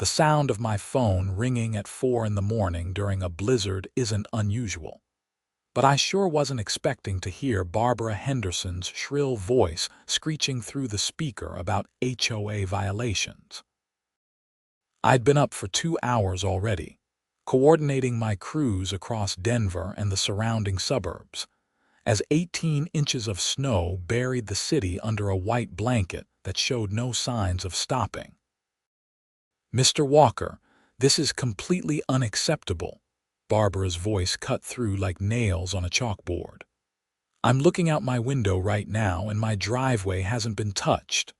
The sound of my phone ringing at 4 in the morning during a blizzard isn't unusual. But I sure wasn't expecting to hear Barbara Henderson's shrill voice screeching through the speaker about HOA violations. I'd been up for 2 hours already, coordinating my crews across Denver and the surrounding suburbs, as 18 inches of snow buried the city under a white blanket that showed no signs of stopping. "Mr. Walker, this is completely unacceptable," Barbara's voice cut through like nails on a chalkboard. "I'm looking out my window right now and my driveway hasn't been touched.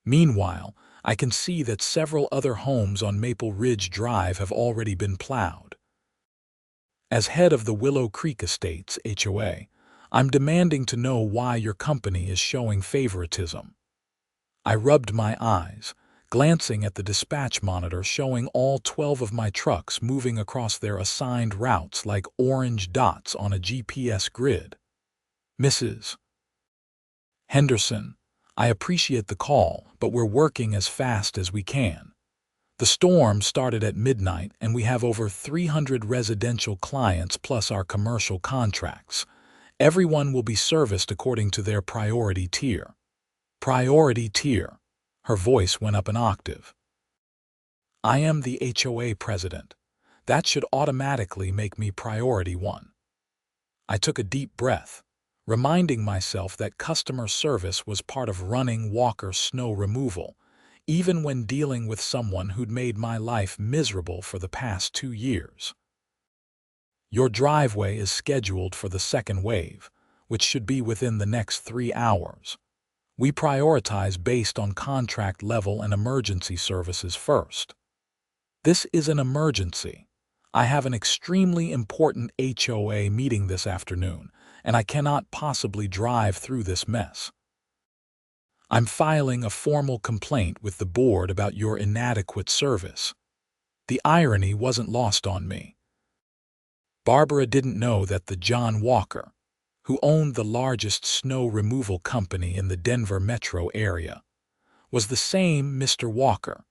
Meanwhile, I can see that several other homes on Maple Ridge Drive have already been plowed. As head of the Willow Creek Estates HOA, I'm demanding to know why your company is showing favoritism." I rubbed my eyes, glancing at the dispatch monitor showing all 12 of my trucks moving across their assigned routes like orange dots on a GPS grid. "Mrs. Henderson, I appreciate the call, but we're working as fast as we can. The storm started at midnight and we have over 300 residential clients plus our commercial contracts. Everyone will be serviced according to their priority tier." Priority tier. Her voice went up an octave. "I am the HOA president. That should automatically make me priority 1. I took a deep breath, reminding myself that customer service was part of running Walker snow removal, even when dealing with someone who'd made my life miserable for the past 2 years. "Your driveway is scheduled for the second wave, which should be within the next 3 hours. We prioritize based on contract level and emergency services first." "This is an emergency. I have an extremely important HOA meeting this afternoon, and I cannot possibly drive through this mess. I'm filing a formal complaint with the board about your inadequate service." The irony wasn't lost on me. Barbara didn't know that the John Walker, who owned the largest snow removal company in the Denver metro area, was the same Mr. Walker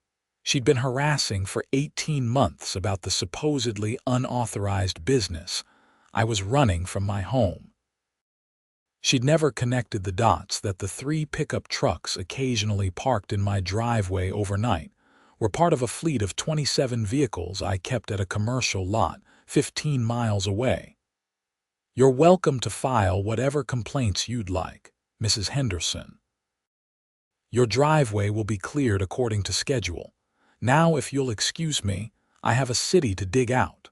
she'd been harassing for 18 months about the supposedly unauthorized business I was running from my home. She'd never connected the dots that the 3 pickup trucks occasionally parked in my driveway overnight were part of a fleet of 27 vehicles I kept at a commercial lot 15 miles away. "You're welcome to file whatever complaints you'd like, Mrs. Henderson. Your driveway will be cleared according to schedule. Now, if you'll excuse me, I have a city to dig out."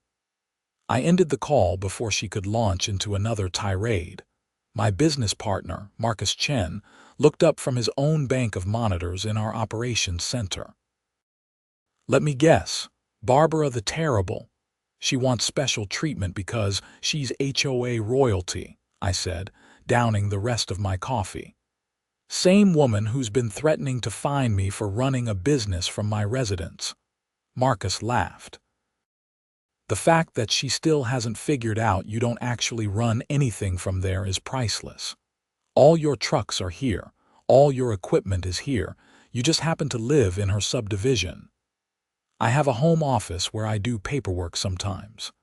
I ended the call before she could launch into another tirade. My business partner, Marcus Chen, looked up from his own bank of monitors in our operations center. "Let me guess, Barbara the Terrible. She wants special treatment because she's HOA royalty," I said, downing the rest of my coffee. "Same woman who's been threatening to fine me for running a business from my residence." Marcus laughed. "The fact that she still hasn't figured out you don't actually run anything from there is priceless. All your trucks are here, all your equipment is here, you just happen to live in her subdivision. I have a home office where I do paperwork sometimes.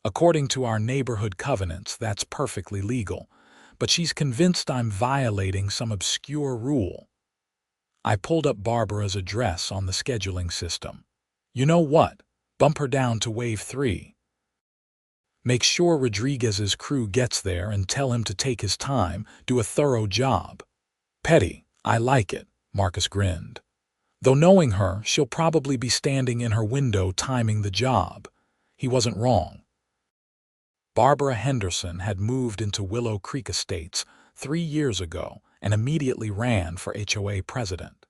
According to our neighborhood covenants, that's perfectly legal, but she's convinced I'm violating some obscure rule." I pulled up Barbara's address on the scheduling system. "You know what? Bump her down to wave 3. Make sure Rodriguez's crew gets there and tell him to take his time, do a thorough job." "Petty, I like it," Marcus grinned. "Though knowing her, she'll probably be standing in her window timing the job." He wasn't wrong. Barbara Henderson had moved into Willow Creek Estates 3 years ago and immediately ran for HOA president.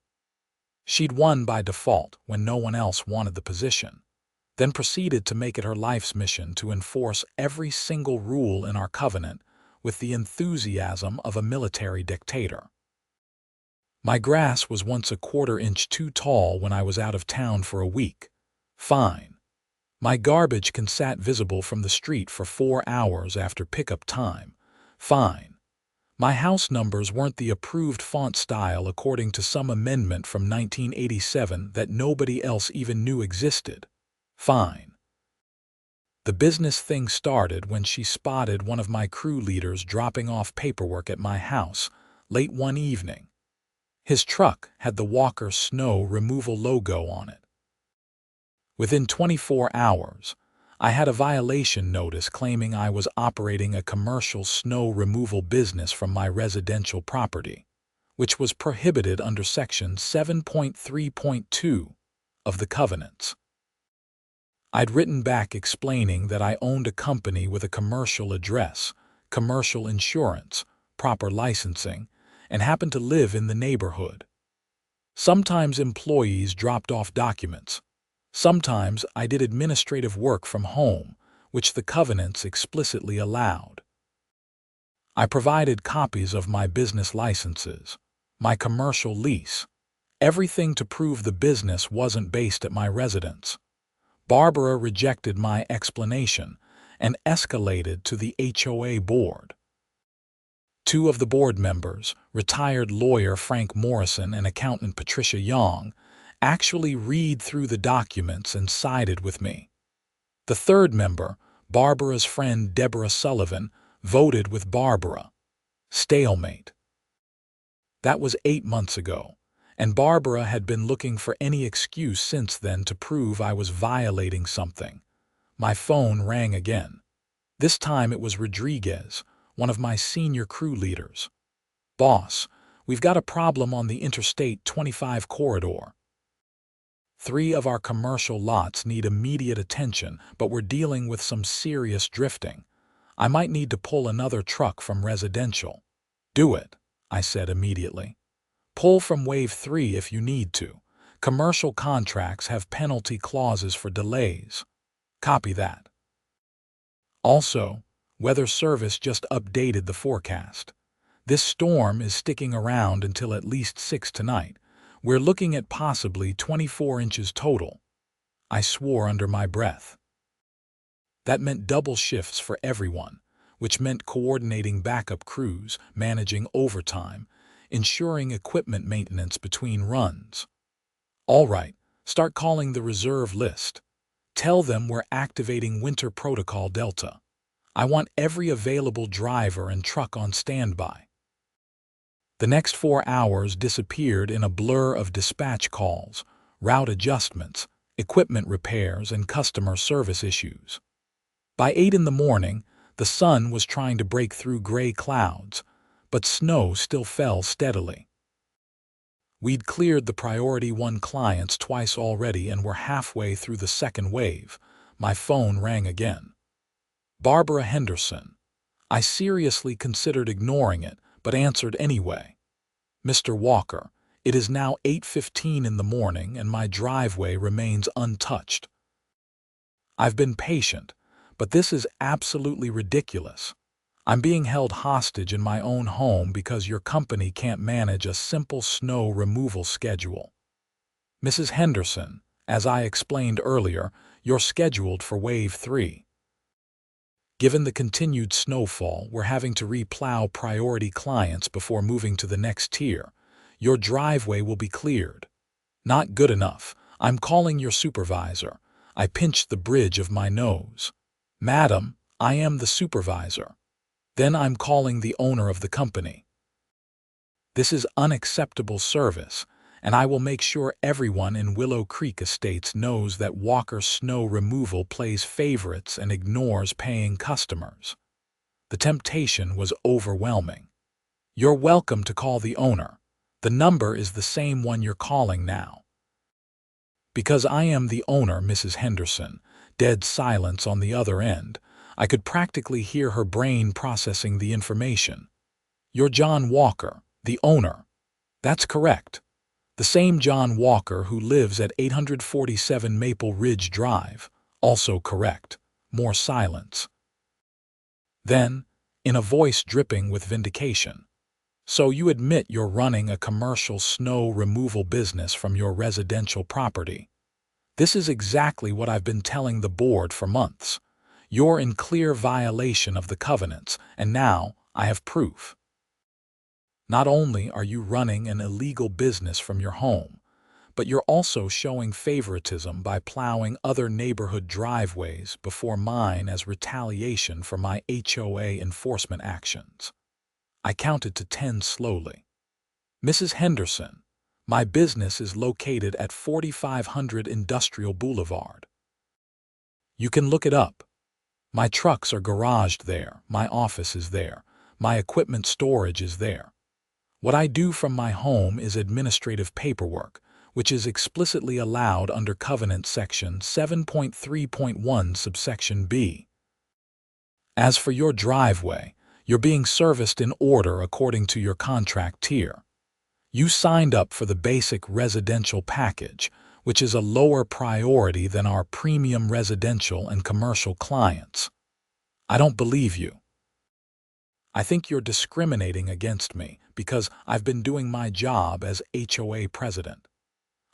She'd won by default when no one else wanted the position, then proceeded to make it her life's mission to enforce every single rule in our covenant with the enthusiasm of a military dictator. "My grass was once a 1/4 inch too tall when I was out of town for a week. Fine. My garbage can sat visible from the street for 4 hours after pickup time. Fine. My house numbers weren't the approved font style according to some amendment from 1987 that nobody else even knew existed. Fine. The business thing started when she spotted one of my crew leaders dropping off paperwork at my house late one evening. His truck had the Walker snow removal logo on it. Within 24 hours, I had a violation notice claiming I was operating a commercial snow removal business from my residential property, which was prohibited under Section 7.3.2 of the covenants. I'd written back explaining that I owned a company with a commercial address, commercial insurance, proper licensing, and happened to live in the neighborhood. Sometimes employees dropped off documents. Sometimes I did administrative work from home, which the covenants explicitly allowed. I provided copies of my business licenses, my commercial lease, everything to prove the business wasn't based at my residence. Barbara rejected my explanation and escalated to the HOA board. Two of the board members, retired lawyer Frank Morrison and accountant Patricia Young, actually read through the documents and sided with me. The third member, Barbara's friend Deborah Sullivan, voted with Barbara. Stalemate. That was 8 months ago, and Barbara had been looking for any excuse since then to prove I was violating something. My phone rang again. This time it was Rodriguez, one of my senior crew leaders. "Boss, we've got a problem on the Interstate 25 corridor. 3 of our commercial lots need immediate attention, but we're dealing with some serious drifting. I might need to pull another truck from residential." "Do it," I said immediately. "Pull from Wave 3 if you need to. Commercial contracts have penalty clauses for delays." "Copy that." Also, Weather Service just updated the forecast. This storm is sticking around until at least 6 tonight. We're looking at possibly 24 inches total. I swore under my breath. That meant double shifts for everyone, which meant coordinating backup crews, managing overtime, ensuring equipment maintenance between runs. "All right, start calling the reserve list. Tell them we're activating Winter Protocol Delta. I want every available driver and truck on standby." The next 4 hours disappeared in a blur of dispatch calls, route adjustments, equipment repairs, and customer service issues. By 8 in the morning, the sun was trying to break through gray clouds, but snow still fell steadily. We'd cleared the Priority 1 clients twice already and were halfway through the second wave. My phone rang again. Barbara Henderson. I seriously considered ignoring it, but answered anyway. "Mr. Walker, it is now 8:15 in the morning and my driveway remains untouched. I've been patient, but this is absolutely ridiculous. I'm being held hostage in my own home because your company can't manage a simple snow removal schedule. Mrs. Henderson, as I explained earlier, you're scheduled for Wave 3. Given the continued snowfall, we're having to re-plow priority clients before moving to the next tier. Your driveway will be cleared." "Not good enough. I'm calling your supervisor." I pinched the bridge of my nose. "Madam, I am the supervisor." "Then I'm calling the owner of the company." "This is unacceptable service, and I will make sure everyone in Willow Creek Estates knows that Walker Snow Removal plays favorites and ignores paying customers." The temptation was overwhelming. "You're welcome to call the owner. The number is the same one you're calling now." Because I am the owner, Mrs. Henderson, dead silence on the other end, I could practically hear her brain processing the information. "You're John Walker, the owner." "That's correct. The same John Walker who lives at 847 Maple Ridge Drive." "Also correct." More silence. Then, in a voice dripping with vindication, "So you admit you're running a commercial snow removal business from your residential property?" "This is exactly what I've been telling the board for months. You're in clear violation of the covenants, and now I have proof." Not only are you running an illegal business from your home, but you're also showing favoritism by plowing other neighborhood driveways before mine as retaliation for my HOA enforcement actions. I counted to 10 slowly. Mrs. Henderson, my business is located at 4500 Industrial Boulevard. You can look it up. My trucks are garaged there, my office is there, my equipment storage is there. What I do from my home is administrative paperwork, which is explicitly allowed under Covenant Section 7.3.1 subsection B. As for your driveway, you're being serviced in order according to your contract tier. You signed up for the basic residential package, which is a lower priority than our premium residential and commercial clients. I don't believe you. I think you're discriminating against me because I've been doing my job as HOA president.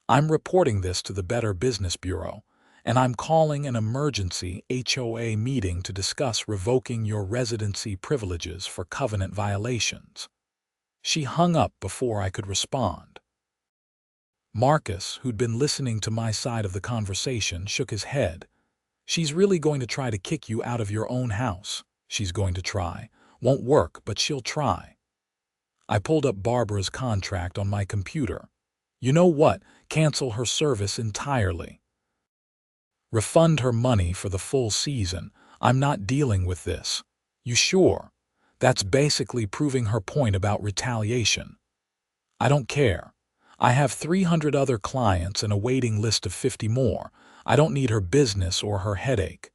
I'm reporting this to the Better Business Bureau, and I'm calling an emergency HOA meeting to discuss revoking your residency privileges for covenant violations. She hung up before I could respond. Marcus, who'd been listening to my side of the conversation, shook his head. She's really going to try to kick you out of your own house. She's going to try. Won't work, but she'll try. I pulled up Barbara's contract on my computer. You know what? Cancel her service entirely. Refund her money for the full season. I'm not dealing with this. You sure? That's basically proving her point about retaliation. I don't care. I have 300 other clients and a waiting list of 50 more. I don't need her business or her headache.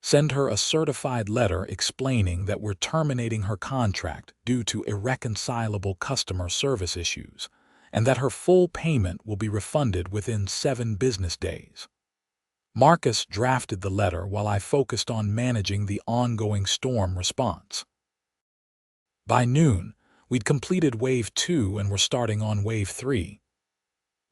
Send her a certified letter explaining that we're terminating her contract due to irreconcilable customer service issues, and that her full payment will be refunded within 7 business days. Marcus drafted the letter while I focused on managing the ongoing storm response. By noon, we'd completed Wave 2 and were starting on Wave 3.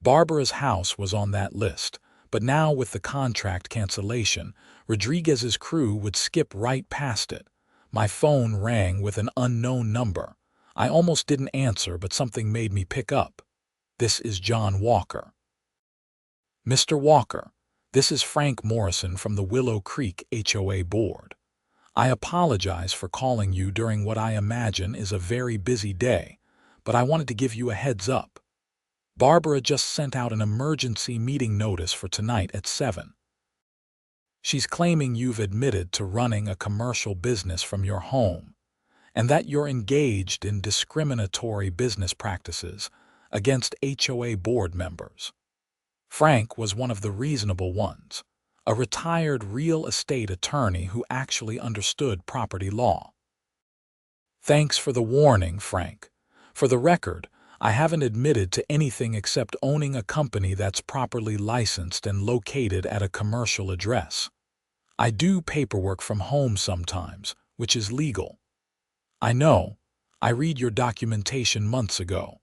Barbara's house was on that list, but now with the contract cancellation, Rodriguez's crew would skip right past it. My phone rang with an unknown number. I almost didn't answer, but something made me pick up. This is John Walker. Mr. Walker, this is Frank Morrison from the Willow Creek HOA board. I apologize for calling you during what I imagine is a very busy day, but I wanted to give you a heads up. Barbara just sent out an emergency meeting notice for tonight at 7. She's claiming you've admitted to running a commercial business from your home, and that you're engaged in discriminatory business practices against HOA board members. Frank was one of the reasonable ones, a retired real estate attorney who actually understood property law. Thanks for the warning, Frank. For the record, I haven't admitted to anything except owning a company that's properly licensed and located at a commercial address. I do paperwork from home sometimes, which is legal. I know. I read your documentation months ago.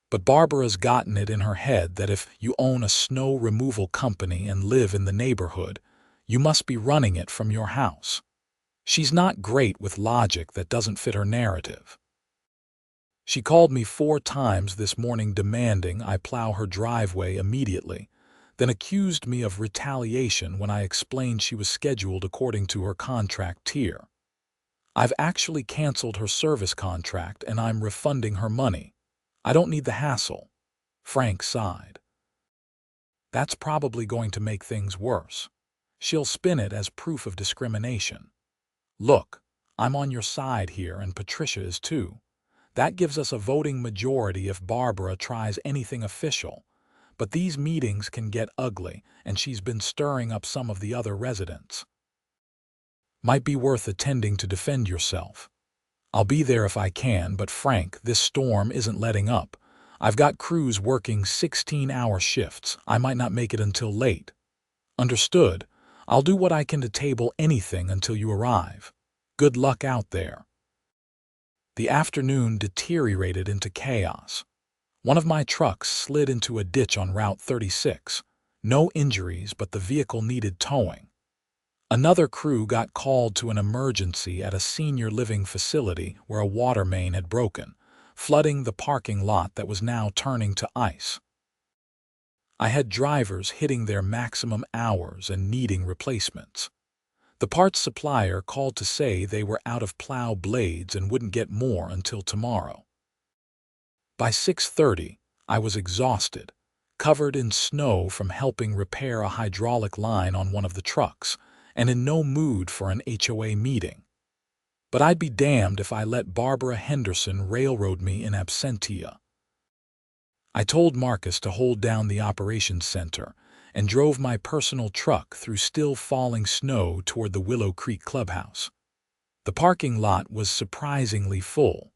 But Barbara's gotten it in her head that if you own a snow removal company and live in the neighborhood, you must be running it from your house. She's not great with logic that doesn't fit her narrative. She called me 4 times this morning demanding I plow her driveway immediately, then accused me of retaliation when I explained she was scheduled according to her contract tier. I've actually canceled her service contract and I'm refunding her money. I don't need the hassle. Frank sighed. That's probably going to make things worse. She'll spin it as proof of discrimination. Look, I'm on your side here and Patricia is too. That gives us a voting majority if Barbara tries anything official. But these meetings can get ugly, and she's been stirring up some of the other residents. Might be worth attending to defend yourself. I'll be there if I can, but Frank, this storm isn't letting up. I've got crews working 16-hour shifts. I might not make it until late. Understood. I'll do what I can to table anything until you arrive. Good luck out there. The afternoon deteriorated into chaos. One of my trucks slid into a ditch on Route 36. No injuries, but the vehicle needed towing. Another crew got called to an emergency at a senior living facility where a water main had broken, flooding the parking lot that was now turning to ice. I had drivers hitting their maximum hours and needing replacements. The parts supplier called to say they were out of plow blades and wouldn't get more until tomorrow. By 6:30, I was exhausted, covered in snow from helping repair a hydraulic line on one of the trucks, and in no mood for an HOA meeting. But I'd be damned if I let Barbara Henderson railroad me in absentia. I told Marcus to hold down the operations center and drove my personal truck through still falling snow toward the Willow Creek clubhouse. The parking lot was surprisingly full.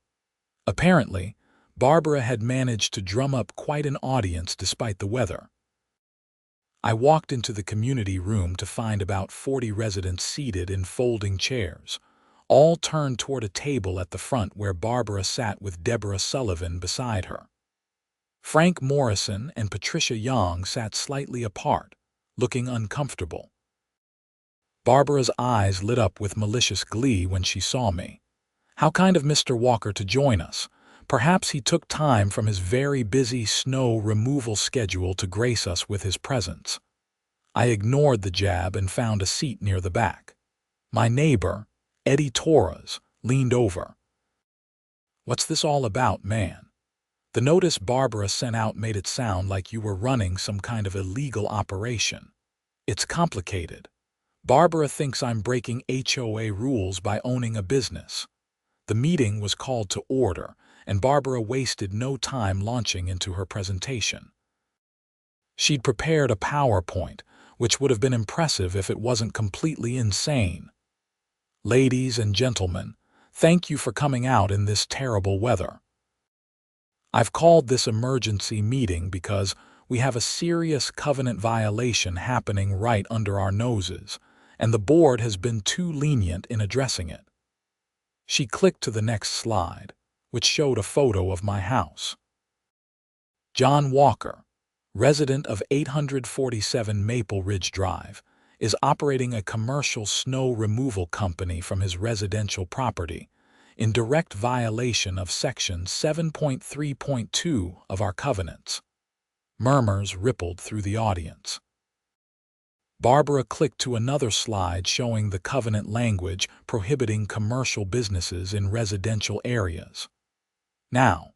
Apparently, Barbara had managed to drum up quite an audience despite the weather. I walked into the community room to find about 40 residents seated in folding chairs, all turned toward a table at the front where Barbara sat with Deborah Sullivan beside her. Frank Morrison and Patricia Young sat slightly apart, looking uncomfortable. Barbara's eyes lit up with malicious glee when she saw me. How kind of Mr. Walker to join us. Perhaps he took time from his very busy snow removal schedule to grace us with his presence. I ignored the jab and found a seat near the back. My neighbor, Eddie Torres, leaned over. "What's this all about, man? The notice Barbara sent out made it sound like you were running some kind of illegal operation. It's complicated. Barbara thinks I'm breaking HOA rules by owning a business." The meeting was called to order, and Barbara wasted no time launching into her presentation. She'd prepared a PowerPoint, which would have been impressive if it wasn't completely insane. "Ladies and gentlemen, thank you for coming out in this terrible weather. I've called this emergency meeting because we have a serious covenant violation happening right under our noses, and the board has been too lenient in addressing it." She clicked to the next slide, which showed a photo of my house. John Walker, resident of 847 Maple Ridge Drive, is operating a commercial snow removal company from his residential property, in direct violation of Section 7.3.2 of our covenants. Murmurs rippled through the audience. Barbara clicked to another slide showing the covenant language prohibiting commercial businesses in residential areas. Now,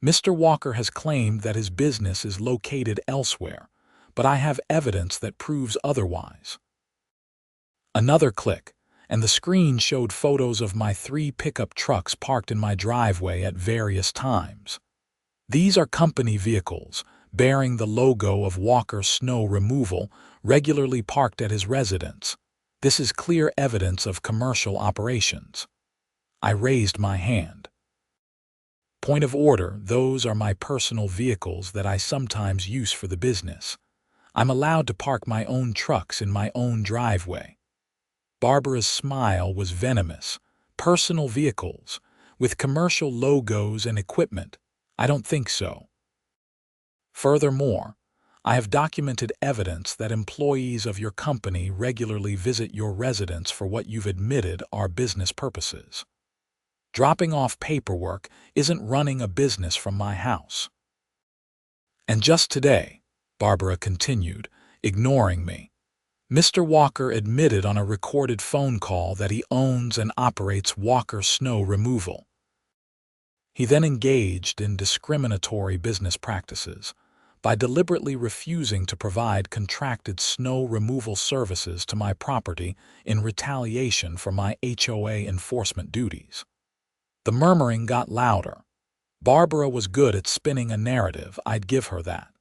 Mr. Walker has claimed that his business is located elsewhere, but I have evidence that proves otherwise. Another click, and the screen showed photos of my 3 pickup trucks parked in my driveway at various times. These are company vehicles, bearing the logo of Walker Snow Removal, regularly parked at his residence. This is clear evidence of commercial operations. I raised my hand. Point of order, those are my personal vehicles that I sometimes use for the business. I'm allowed to park my own trucks in my own driveway. Barbara's smile was venomous. Personal vehicles, with commercial logos and equipment? I don't think so. Furthermore, I have documented evidence that employees of your company regularly visit your residence for what you've admitted are business purposes. Dropping off paperwork isn't running a business from my house. And just today, Barbara continued, ignoring me, Mr. Walker admitted on a recorded phone call that he owns and operates Walker Snow Removal. He then engaged in discriminatory business practices by deliberately refusing to provide contracted snow removal services to my property in retaliation for my HOA enforcement duties. The murmuring got louder. Barbara was good at spinning a narrative, I'd give her that.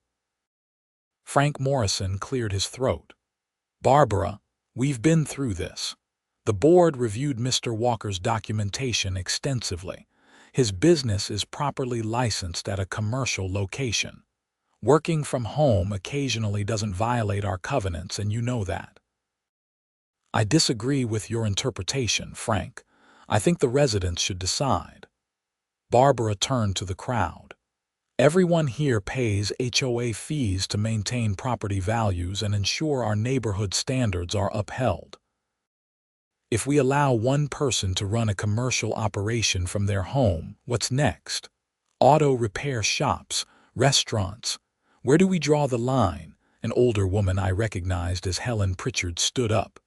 Frank Morrison cleared his throat. "Barbara, we've been through this. The board reviewed Mr. Walker's documentation extensively. His business is properly licensed at a commercial location. Working from home occasionally doesn't violate our covenants, and you know that." "I disagree with your interpretation, Frank. I think the residents should decide." Barbara turned to the crowd. "Everyone here pays HOA fees to maintain property values and ensure our neighborhood standards are upheld. If we allow one person to run a commercial operation from their home, what's next? Auto repair shops, restaurants. Where do we draw the line? An older woman I recognized as Helen Pritchard stood up.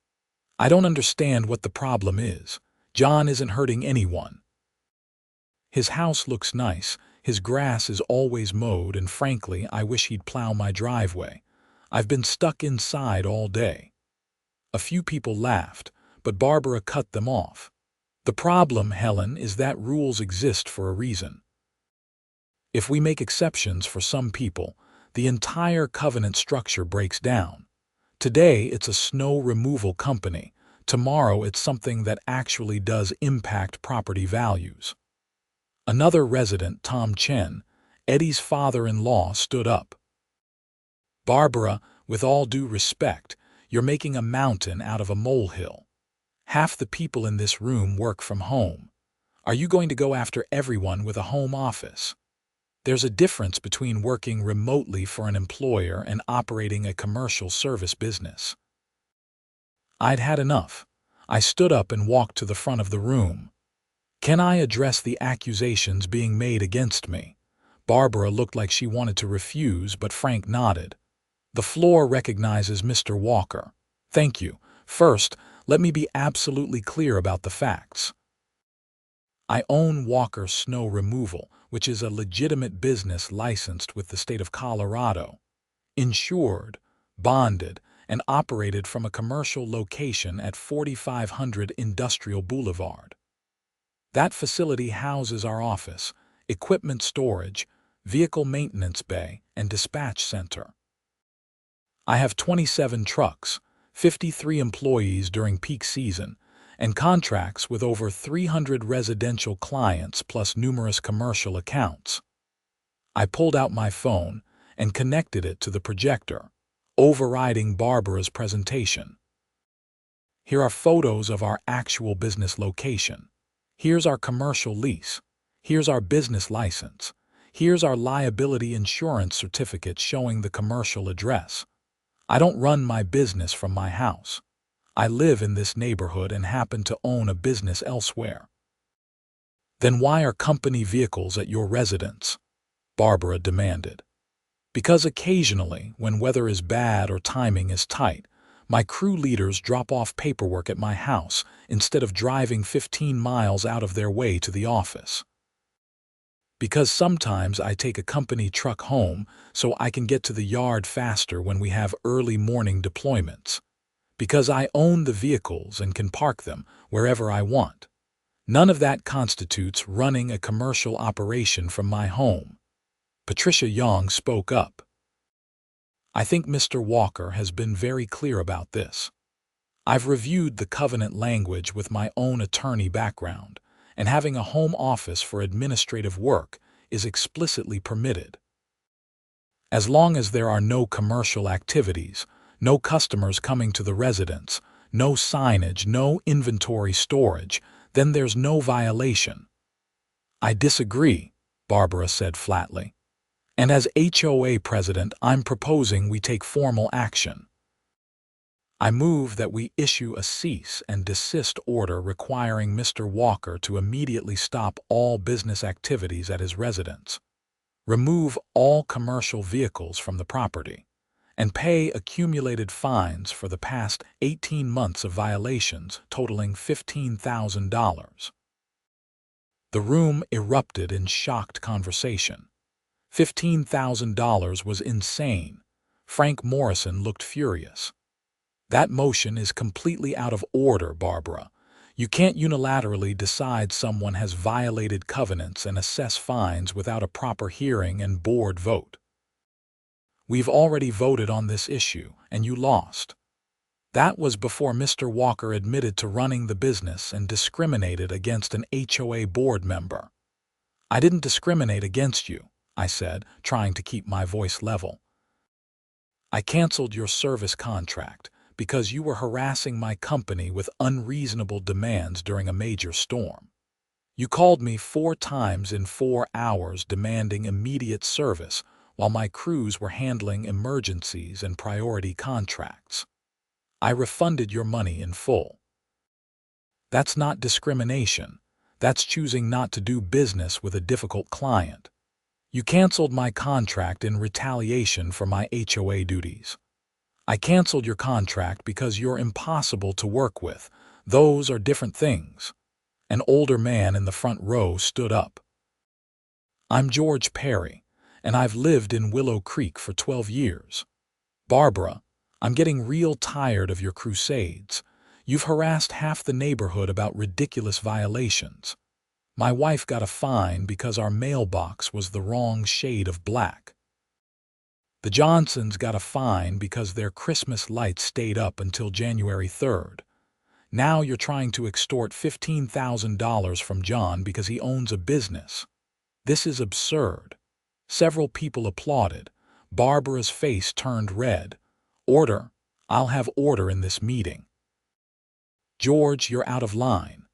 I don't understand what the problem is. John isn't hurting anyone. His house looks nice, his grass is always mowed, and frankly, I wish he'd plow my driveway. I've been stuck inside all day. A few people laughed, but Barbara cut them off. The problem, Helen, is that rules exist for a reason. If we make exceptions for some people, the entire covenant structure breaks down. Today, it's a snow removal company. Tomorrow, it's something that actually does impact property values. Another resident, Tom Chen, Eddie's father-in-law, stood up. Barbara, with all due respect, you're making a mountain out of a molehill. Half the people in this room work from home. Are you going to go after everyone with a home office? There's a difference between working remotely for an employer and operating a commercial service business. I'd had enough. I stood up and walked to the front of the room. Can I address the accusations being made against me? Barbara looked like she wanted to refuse, but Frank nodded. The floor recognizes Mr. Walker. Thank you. First, let me be absolutely clear about the facts. I own Walker Snow Removal, which is a legitimate business licensed with the state of Colorado, insured, bonded, and operated from a commercial location at 4500 Industrial Boulevard. That facility houses our office, equipment storage, vehicle maintenance bay, and dispatch center. I have 27 trucks, 53 employees during peak season, and contracts with over 300 residential clients plus numerous commercial accounts. I pulled out my phone and connected it to the projector, overriding Barbara's presentation. Here are photos of our actual business location. Here's our commercial lease. Here's our business license. Here's our liability insurance certificate showing the commercial address. I don't run my business from my house. I live in this neighborhood and happen to own a business elsewhere. Then why are company vehicles at your residence? Barbara demanded. Because occasionally, when weather is bad or timing is tight, my crew leaders drop off paperwork at my house instead of driving 15 miles out of their way to the office. Because sometimes I take a company truck home so I can get to the yard faster when we have early morning deployments. Because I own the vehicles and can park them wherever I want. None of that constitutes running a commercial operation from my home. Patricia Young spoke up. I think Mr. Walker has been very clear about this. I've reviewed the covenant language with my own attorney background, and having a home office for administrative work is explicitly permitted. As long as there are no commercial activities, no customers coming to the residence, no signage, no inventory storage, then there's no violation. I disagree, Barbara said flatly. And as HOA president, I'm proposing we take formal action. I move that we issue a cease and desist order requiring Mr. Walker to immediately stop all business activities at his residence, remove all commercial vehicles from the property, and pay accumulated fines for the past 18 months of violations totaling $15,000. The room erupted in shocked conversation. $15,000 was insane. Frank Morrison looked furious. That motion is completely out of order, Barbara. You can't unilaterally decide someone has violated covenants and assess fines without a proper hearing and board vote. We've already voted on this issue, and you lost. That was before Mr. Walker admitted to running the business and discriminated against an HOA board member. I didn't discriminate against you, I said, trying to keep my voice level. I canceled your service contract because you were harassing my company with unreasonable demands during a major storm. You called me 4 times in 4 hours demanding immediate service while my crews were handling emergencies and priority contracts. I refunded your money in full. That's not discrimination. That's choosing not to do business with a difficult client. You canceled my contract in retaliation for my HOA duties. I canceled your contract because you're impossible to work with. Those are different things. An older man in the front row stood up. I'm George Perry, and I've lived in Willow Creek for 12 years. Barbara, I'm getting real tired of your crusades. You've harassed half the neighborhood about ridiculous violations. My wife got a fine because our mailbox was the wrong shade of black. The Johnsons got a fine because their Christmas lights stayed up until January 3rd. Now you're trying to extort $15,000 from John because he owns a business. This is absurd. Several people applauded. Barbara's face turned red. Order. I'll have order in this meeting. George, you're out of line.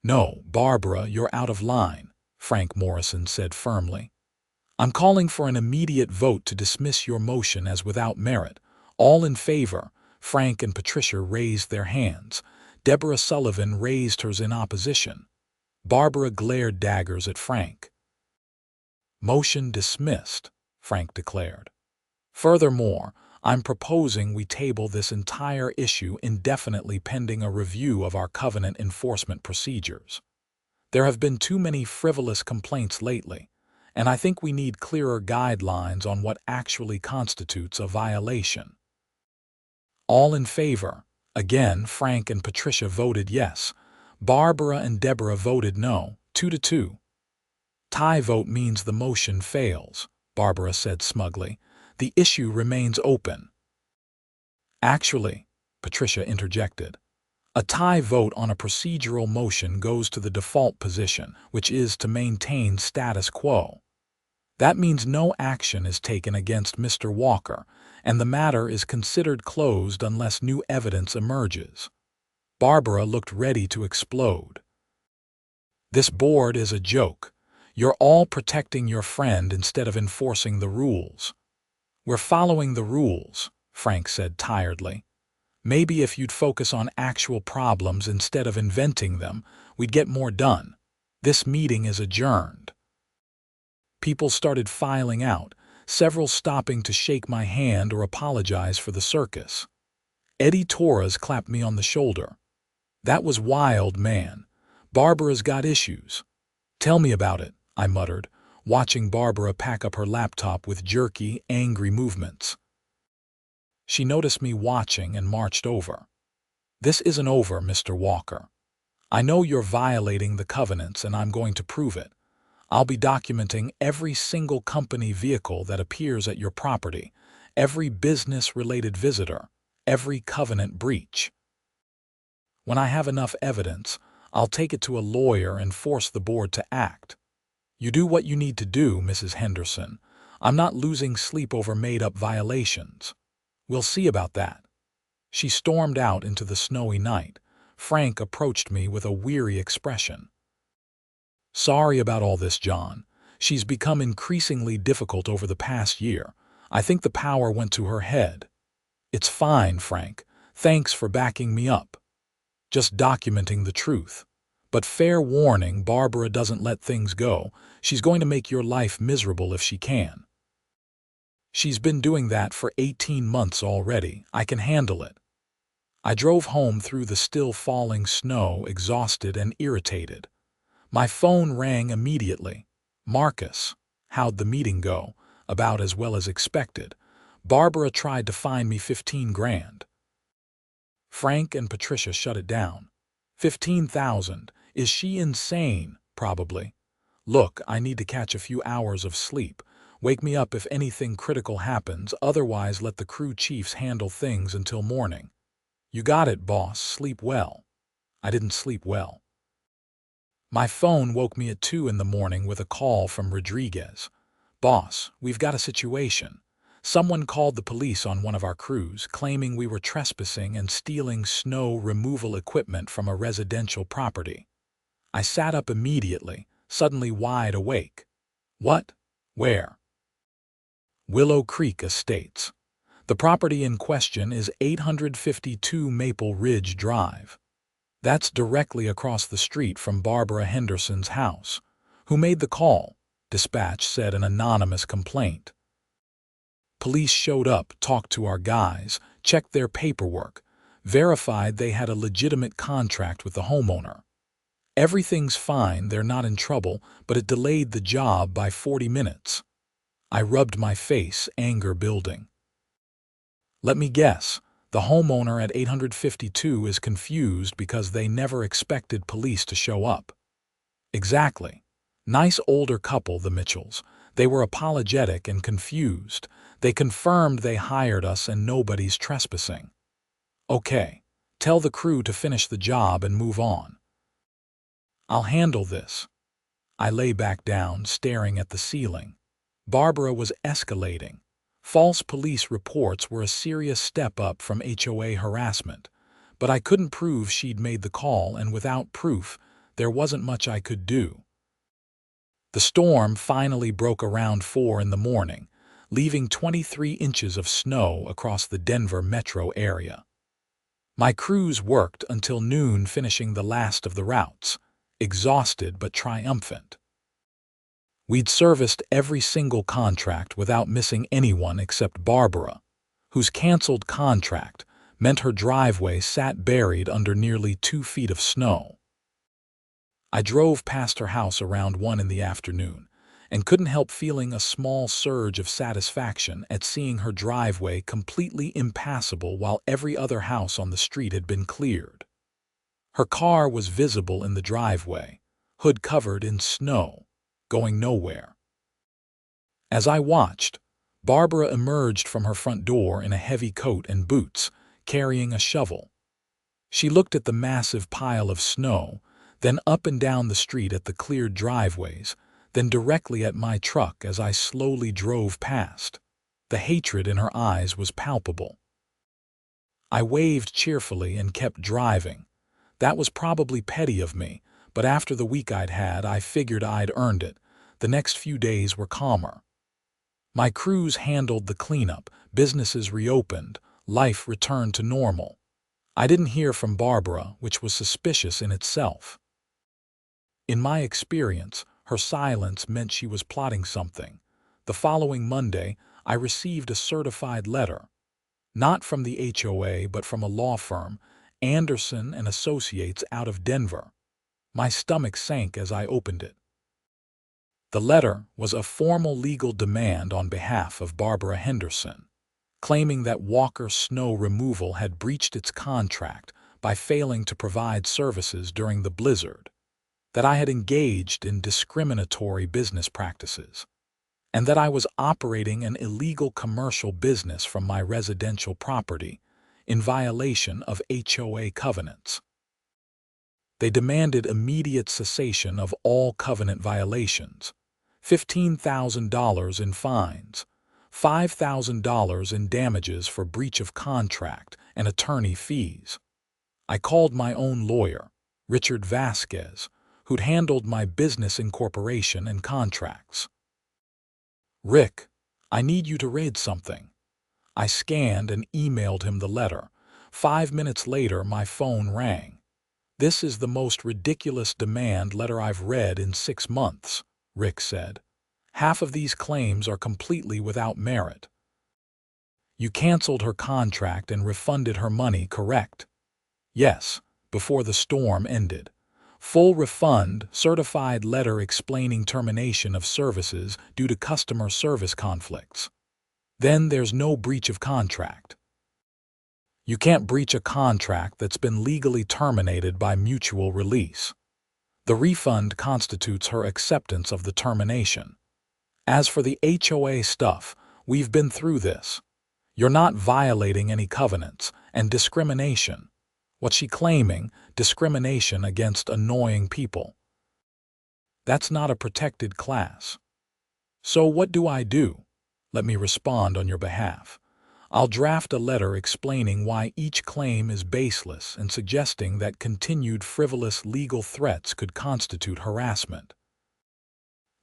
No, Barbara, you're out of line, Frank Morrison said firmly. I'm calling for an immediate vote to dismiss your motion as without merit. All in favor. Frank and Patricia raised their hands. Deborah Sullivan raised hers in opposition. Barbara glared daggers at Frank. Motion dismissed, Frank declared. Furthermore, I'm proposing we table this entire issue indefinitely pending a review of our covenant enforcement procedures. There have been too many frivolous complaints lately, and I think we need clearer guidelines on what actually constitutes a violation. All in favor. Again, Frank and Patricia voted yes. Barbara and Deborah voted no, 2-2. Tie vote means the motion fails, Barbara said smugly. The issue remains open. Actually, Patricia interjected, a tie vote on a procedural motion goes to the default position, which is to maintain status quo. That means no action is taken against Mr. Walker, and the matter is considered closed unless new evidence emerges. Barbara looked ready to explode. This board is a joke. You're all protecting your friend instead of enforcing the rules. We're following the rules, Frank said tiredly. Maybe if you'd focus on actual problems instead of inventing them, we'd get more done. This meeting is adjourned. People started filing out, several stopping to shake my hand or apologize for the circus. Eddie Torres clapped me on the shoulder. That was wild, man. Barbara's got issues. Tell me about it, I muttered, watching Barbara pack up her laptop with jerky, angry movements. She noticed me watching and marched over. This isn't over, Mr. Walker. I know you're violating the covenants and I'm going to prove it. I'll be documenting every single company vehicle that appears at your property, every business-related visitor, every covenant breach. When I have enough evidence, I'll take it to a lawyer and force the board to act. You do what you need to do, Mrs. Henderson. I'm not losing sleep over made-up violations. We'll see about that. She stormed out into the snowy night. Frank approached me with a weary expression. Sorry about all this, John. She's become increasingly difficult over the past year. I think the power went to her head. It's fine, Frank. Thanks for backing me up. Just documenting the truth. But fair warning, Barbara doesn't let things go. She's going to make your life miserable if she can. She's been doing that for 18 months already. I can handle it. I drove home through the still falling snow, exhausted and irritated. My phone rang immediately. Marcus. How'd the meeting go? About as well as expected. Barbara tried to fine me $15,000. Frank and Patricia shut it down. 15,000. Is she insane? Probably. Look, I need to catch a few hours of sleep. Wake me up if anything critical happens, otherwise let the crew chiefs handle things until morning. You got it, boss. Sleep well. I didn't sleep well. My phone woke me at 2 in the morning with a call from Rodriguez. Boss, we've got a situation. Someone called the police on one of our crews, claiming we were trespassing and stealing snow removal equipment from a residential property. I sat up immediately, suddenly wide awake. What? Where? Willow Creek Estates. The property in question is 852 Maple Ridge Drive. That's directly across the street from Barbara Henderson's house. Who made the call? Dispatch said an anonymous complaint. Police showed up, talked to our guys, checked their paperwork, verified they had a legitimate contract with the homeowner. Everything's fine, they're not in trouble, but it delayed the job by 40 minutes. I rubbed my face, anger building. Let me guess, the homeowner at 852 is confused because they never expected police to show up. Exactly. Nice older couple, the Mitchells. They were apologetic and confused. They confirmed they hired us and nobody's trespassing. Okay, tell the crew to finish the job and move on. I'll handle this. I lay back down, staring at the ceiling. Barbara was escalating. False police reports were a serious step up from HOA harassment, but I couldn't prove she'd made the call, and without proof, there wasn't much I could do. The storm finally broke around 4 in the morning, leaving 23 inches of snow across the Denver metro area. My crews worked until noon, finishing the last of the routes, exhausted but triumphant. We'd serviced every single contract without missing anyone except Barbara, whose canceled contract meant her driveway sat buried under nearly 2 feet of snow. I drove past her house around 1 in the afternoon and couldn't help feeling a small surge of satisfaction at seeing her driveway completely impassable while every other house on the street had been cleared. Her car was visible in the driveway, hood covered in snow, going nowhere. As I watched, Barbara emerged from her front door in a heavy coat and boots, carrying a shovel. She looked at the massive pile of snow, then up and down the street at the cleared driveways, then directly at my truck as I slowly drove past. The hatred in her eyes was palpable. I waved cheerfully and kept driving. That was probably petty of me, but after the week I'd had, I figured I'd earned it. The next few days were calmer. My crews handled the cleanup, businesses reopened, life returned to normal. I didn't hear from Barbara, which was suspicious in itself. In my experience, her silence meant she was plotting something. The following Monday, I received a certified letter. Not from the HOA, but from a law firm, Anderson and Associates out of Denver. My stomach sank as I opened it. The letter was a formal legal demand on behalf of Barbara Henderson, claiming that Walker Snow Removal had breached its contract by failing to provide services during the blizzard, that I had engaged in discriminatory business practices, and that I was operating an illegal commercial business from my residential property in violation of HOA covenants. They demanded immediate cessation of all covenant violations, $15,000 in fines, $5,000 in damages for breach of contract and attorney fees. I called my own lawyer, Richard Vasquez, who'd handled my business incorporation and contracts. "Rick, I need you to read something." I scanned and emailed him the letter. 5 minutes later, my phone rang. "This is the most ridiculous demand letter I've read in 6 months, Rick said. "Half of these claims are completely without merit." "You canceled her contract and refunded her money, correct?" "Yes, before the storm ended. Full refund, certified letter explaining termination of services due to customer service conflicts." "Then there's no breach of contract." "You can't breach a contract that's been legally terminated by mutual release. The refund constitutes her acceptance of the termination. As for the HOA stuff, we've been through this. You're not violating any covenants, and discrimination. What's she claiming? Discrimination against annoying people. That's not a protected class. So what do I do? Let me respond on your behalf. I'll draft a letter explaining why each claim is baseless and suggesting that continued frivolous legal threats could constitute harassment.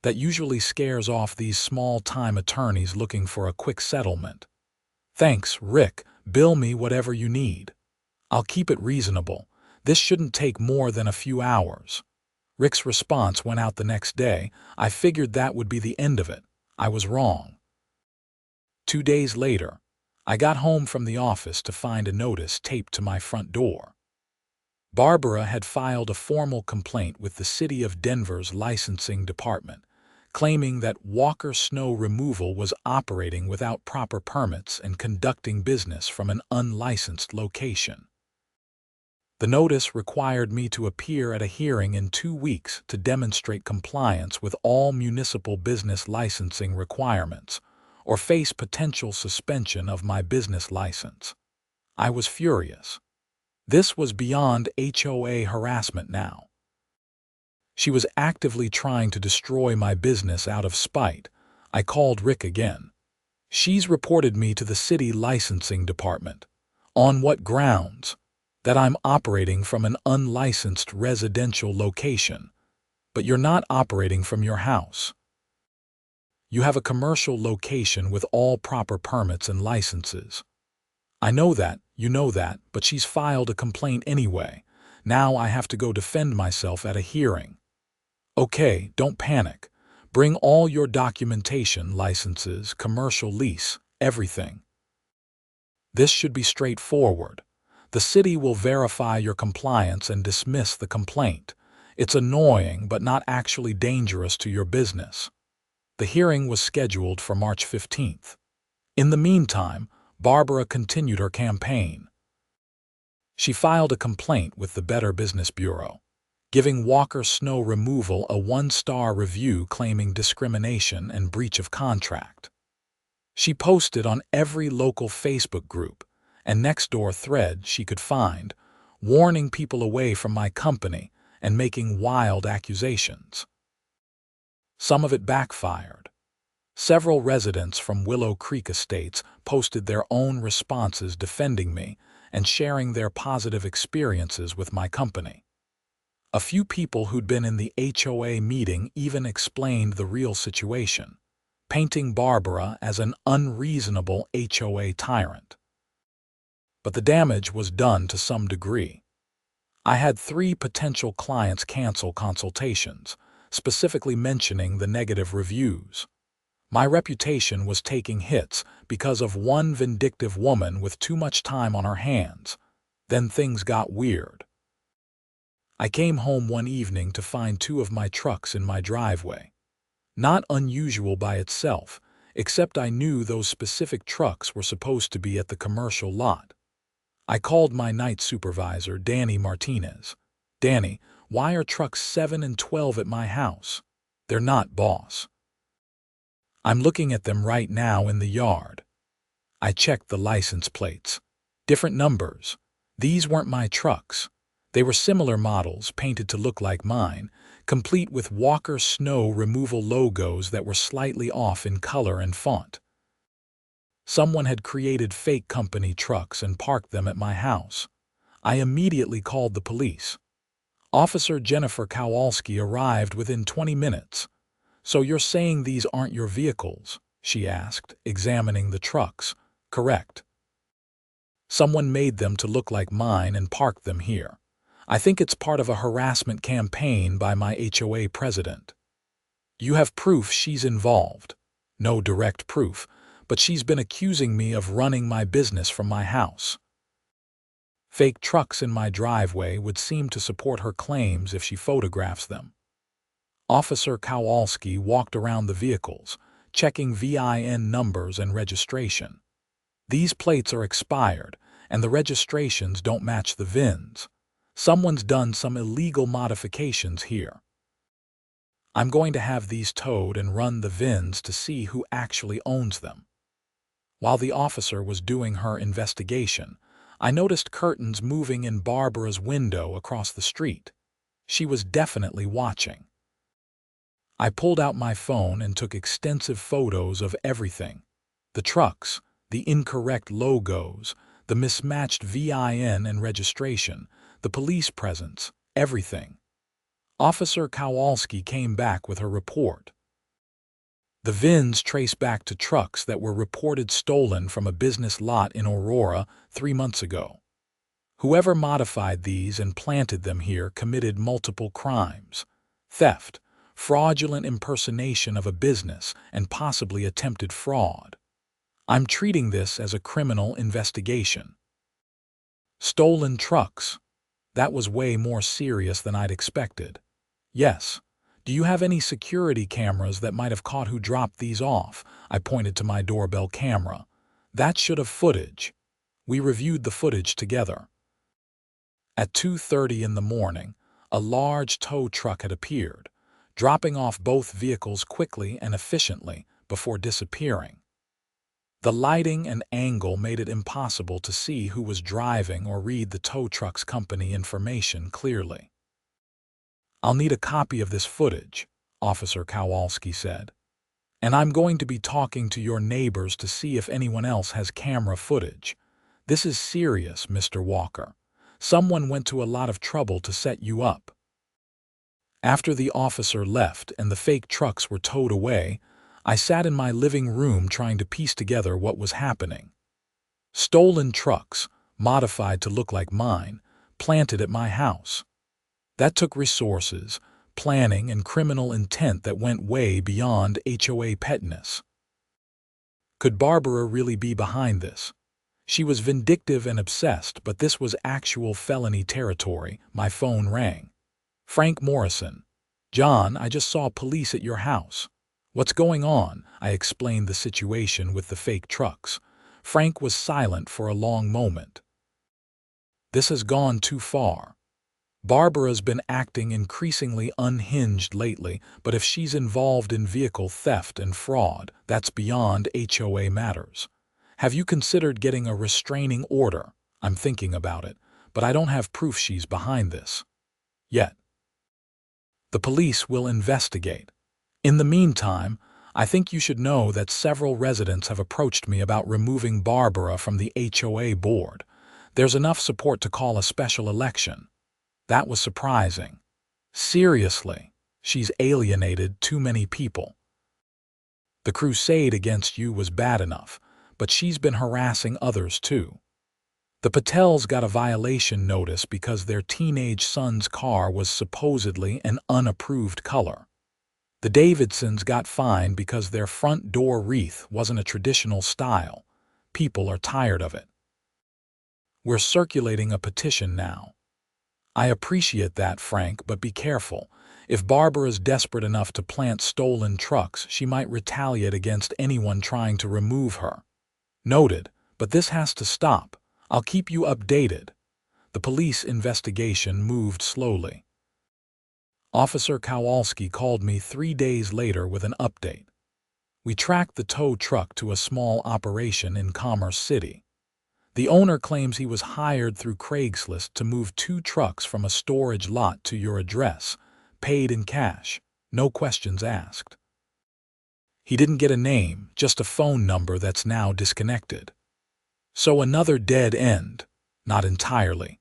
That usually scares off these small-time attorneys looking for a quick settlement. Thanks, Rick. Bill me whatever you need. I'll keep it reasonable. This shouldn't take more than a few hours. Rick's response went out the next day. I figured that would be the end of it. I was wrong. 2 days later, I got home from the office to find a notice taped to my front door. Barbara had filed a formal complaint with the City of Denver's licensing department, claiming that Walker Snow Removal was operating without proper permits and conducting business from an unlicensed location. The notice required me to appear at a hearing in 2 weeks to demonstrate compliance with all municipal business licensing requirements, or face potential suspension of my business license. I was furious. This was beyond HOA harassment now. She was actively trying to destroy my business out of spite. I called Rick again. She's reported me to the city licensing department. On what grounds? That I'm operating from an unlicensed residential location. But you're not operating from your house. You have a commercial location with all proper permits and licenses. I know that, you know that, but she's filed a complaint anyway. Now I have to go defend myself at a hearing. Okay, don't panic. Bring all your documentation, licenses, commercial lease, everything. This should be straightforward. The city will verify your compliance and dismiss the complaint. It's annoying but not actually dangerous to your business. The hearing was scheduled for March 15th. In the meantime, Barbara continued her campaign. She filed a complaint with the Better Business Bureau, giving Walker Snow Removal a 1-star review claiming discrimination and breach of contract. She posted on every local Facebook group and next-door thread she could find, warning people away from my company and making wild accusations. Some of it backfired. Several residents from Willow Creek Estates posted their own responses defending me and sharing their positive experiences with my company. A few people who'd been in the HOA meeting even explained the real situation, painting Barbara as an unreasonable HOA tyrant. But the damage was done to some degree. I had 3 potential clients cancel consultations, specifically mentioning the negative reviews. My reputation was taking hits because of one vindictive woman with too much time on her hands. Then things got weird. I came home one evening to find 2 of my trucks in my driveway. Not unusual by itself, except I knew those specific trucks were supposed to be at the commercial lot. I called my night supervisor, Danny Martinez. Danny, why are trucks 7 and 12 at my house? They're not, boss. I'm looking at them right now in the yard. I checked the license plates. Different numbers. These weren't my trucks. They were similar models painted to look like mine, complete with Walker Snow Removal logos that were slightly off in color and font. Someone had created fake company trucks and parked them at my house. I immediately called the police. Officer Jennifer Kowalski arrived within 20 minutes. So you're saying these aren't your vehicles? She asked, examining the trucks. Correct. Someone made them to look like mine and parked them here. I think it's part of a harassment campaign by my HOA president. You have proof she's involved. No direct proof, but she's been accusing me of running my business from my house. Fake trucks in my driveway would seem to support her claims if she photographs them. Officer Kowalski walked around the vehicles, checking VIN numbers and registration. These plates are expired, and the registrations don't match the VINs. Someone's done some illegal modifications here. I'm going to have these towed and run the VINs to see who actually owns them. While the officer was doing her investigation, I noticed curtains moving in Barbara's window across the street. She was definitely watching. I pulled out my phone and took extensive photos of everything. The trucks, the incorrect logos, the mismatched VIN and registration, the police presence, everything. Officer Kowalski came back with her report. The VINs trace back to trucks that were reported stolen from a business lot in Aurora 3 months ago. Whoever modified these and planted them here committed multiple crimes: theft, fraudulent impersonation of a business, and possibly attempted fraud. I'm treating this as a criminal investigation. Stolen trucks. That was way more serious than I'd expected. Yes. Do you have any security cameras that might have caught who dropped these off? I pointed to my doorbell camera. That should have footage. We reviewed the footage together. At 2:30 in the morning, a large tow truck had appeared, dropping off both vehicles quickly and efficiently before disappearing. The lighting and angle made it impossible to see who was driving or read the tow truck's company information clearly. "I'll need a copy of this footage," Officer Kowalski said. "And I'm going to be talking to your neighbors to see if anyone else has camera footage. This is serious, Mr. Walker. Someone went to a lot of trouble to set you up." After the officer left and the fake trucks were towed away, I sat in my living room trying to piece together what was happening. Stolen trucks, modified to look like mine, planted at my house. That took resources, planning, and criminal intent that went way beyond HOA pettiness. Could Barbara really be behind this? She was vindictive and obsessed, but this was actual felony territory. My phone rang. "Frank Morrison. John, I just saw police at your house." "What's going on?" I explained the situation with the fake trucks. Frank was silent for a long moment. "This has gone too far. Barbara's been acting increasingly unhinged lately, but if she's involved in vehicle theft and fraud, that's beyond HOA matters. Have you considered getting a restraining order?" "I'm thinking about it, but I don't have proof she's behind this yet." "The police will investigate. In the meantime, I think you should know that several residents have approached me about removing Barbara from the HOA board. There's enough support to call a special election." That was surprising. "Seriously, she's alienated too many people. The crusade against you was bad enough, but she's been harassing others too. The Patels got a violation notice because their teenage son's car was supposedly an unapproved color. The Davidsons got fined because their front door wreath wasn't a traditional style. People are tired of it. We're circulating a petition now." "I appreciate that, Frank, but be careful. If Barbara's desperate enough to plant stolen trucks, she might retaliate against anyone trying to remove her." "Noted, but this has to stop. I'll keep you updated." The police investigation moved slowly. Officer Kowalski called me 3 days later with an update. We tracked the tow truck to a small operation in Commerce City. The owner claims he was hired through Craigslist to move 2 trucks from a storage lot to your address, paid in cash, no questions asked. He didn't get a name, just a phone number that's now disconnected. So another dead end. Not entirely.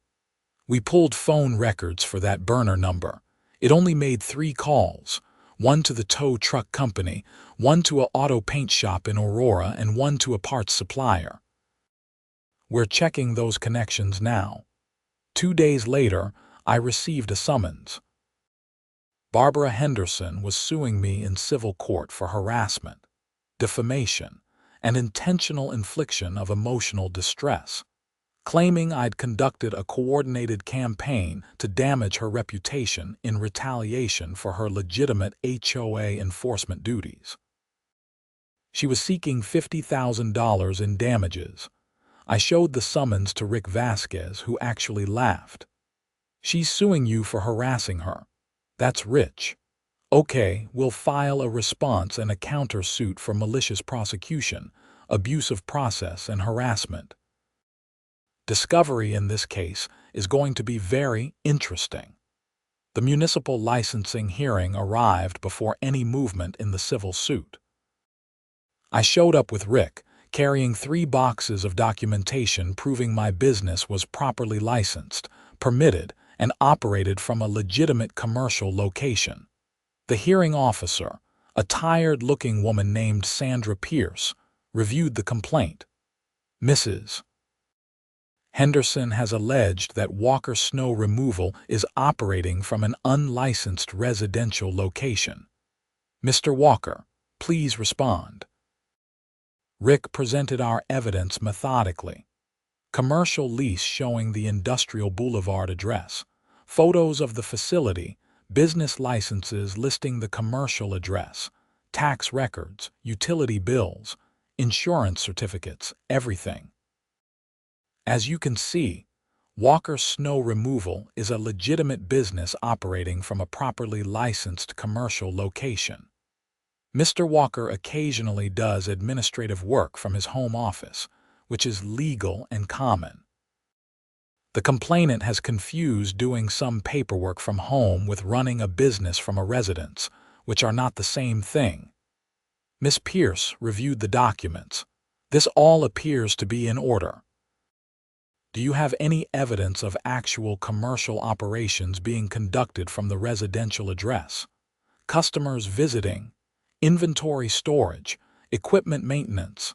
We pulled phone records for that burner number. It only made 3 calls, one to the tow truck company, one to an auto paint shop in Aurora, and one to a parts supplier. We're checking those connections now. 2 days later, I received a summons. Barbara Henderson was suing me in civil court for harassment, defamation, and intentional infliction of emotional distress, claiming I'd conducted a coordinated campaign to damage her reputation in retaliation for her legitimate HOA enforcement duties. She was seeking $50,000 in damages. I showed the summons to Rick Vasquez, who actually laughed. "She's suing you for harassing her. That's rich. Okay, we'll file a response and a counter-suit for malicious prosecution, abuse of process, and harassment." Discovery in this case is going to be very interesting. The municipal licensing hearing arrived before any movement in the civil suit. I showed up with Rick, carrying 3 boxes of documentation proving my business was properly licensed, permitted, and operated from a legitimate commercial location. The hearing officer, a tired-looking woman named Sandra Pierce, reviewed the complaint. "Mrs. Henderson has alleged that Walker Snow Removal is operating from an unlicensed residential location. Mr. Walker, please respond. Rick presented our evidence methodically. Commercial lease showing the Industrial Boulevard address, photos of the facility, business licenses listing the commercial address, tax records, utility bills, insurance certificates, everything. As you can see, Walker Snow Removal is a legitimate business operating from a properly licensed commercial location. Mr. Walker occasionally does administrative work from his home office, which is legal and common. The complainant has confused doing some paperwork from home with running a business from a residence, which are not the same thing. Miss Pierce reviewed the documents. This all appears to be in order. Do you have any evidence of actual commercial operations being conducted from the residential address? Customers visiting, inventory storage, equipment maintenance?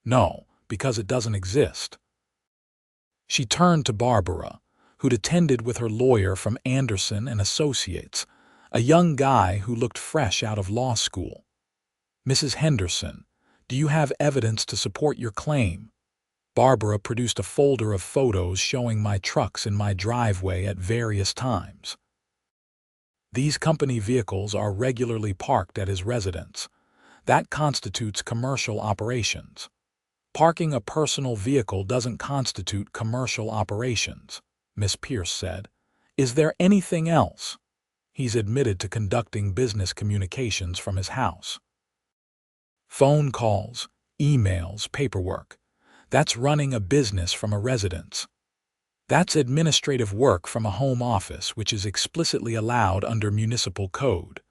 No, because it doesn't exist. She turned to Barbara, who'd attended with her lawyer from Anderson and Associates, a young guy who looked fresh out of law school. Mrs. Henderson, do you have evidence to support your claim? Barbara produced a folder of photos showing my trucks in my driveway at various times. These company vehicles are regularly parked at his residence. That constitutes commercial operations. Parking a personal vehicle doesn't constitute commercial operations, Miss Pierce said. Is there anything else? He's admitted to conducting business communications from his house. Phone calls, emails, paperwork. That's running a business from a residence. That's administrative work from a home office, which is explicitly allowed under municipal code.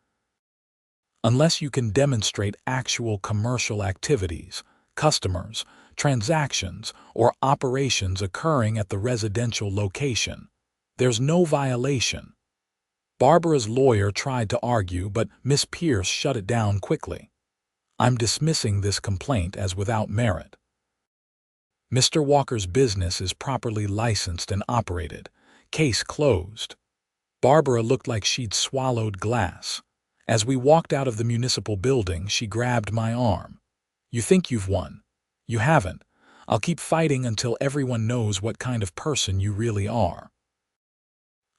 Unless you can demonstrate actual commercial activities, customers, transactions, or operations occurring at the residential location, there's no violation. Barbara's lawyer tried to argue, but Miss Pierce shut it down quickly. I'm dismissing this complaint as without merit. Mr. Walker's business is properly licensed and operated. Case closed. Barbara looked like she'd swallowed glass. As we walked out of the municipal building, she grabbed my arm. You think you've won. You haven't. I'll keep fighting until everyone knows what kind of person you really are.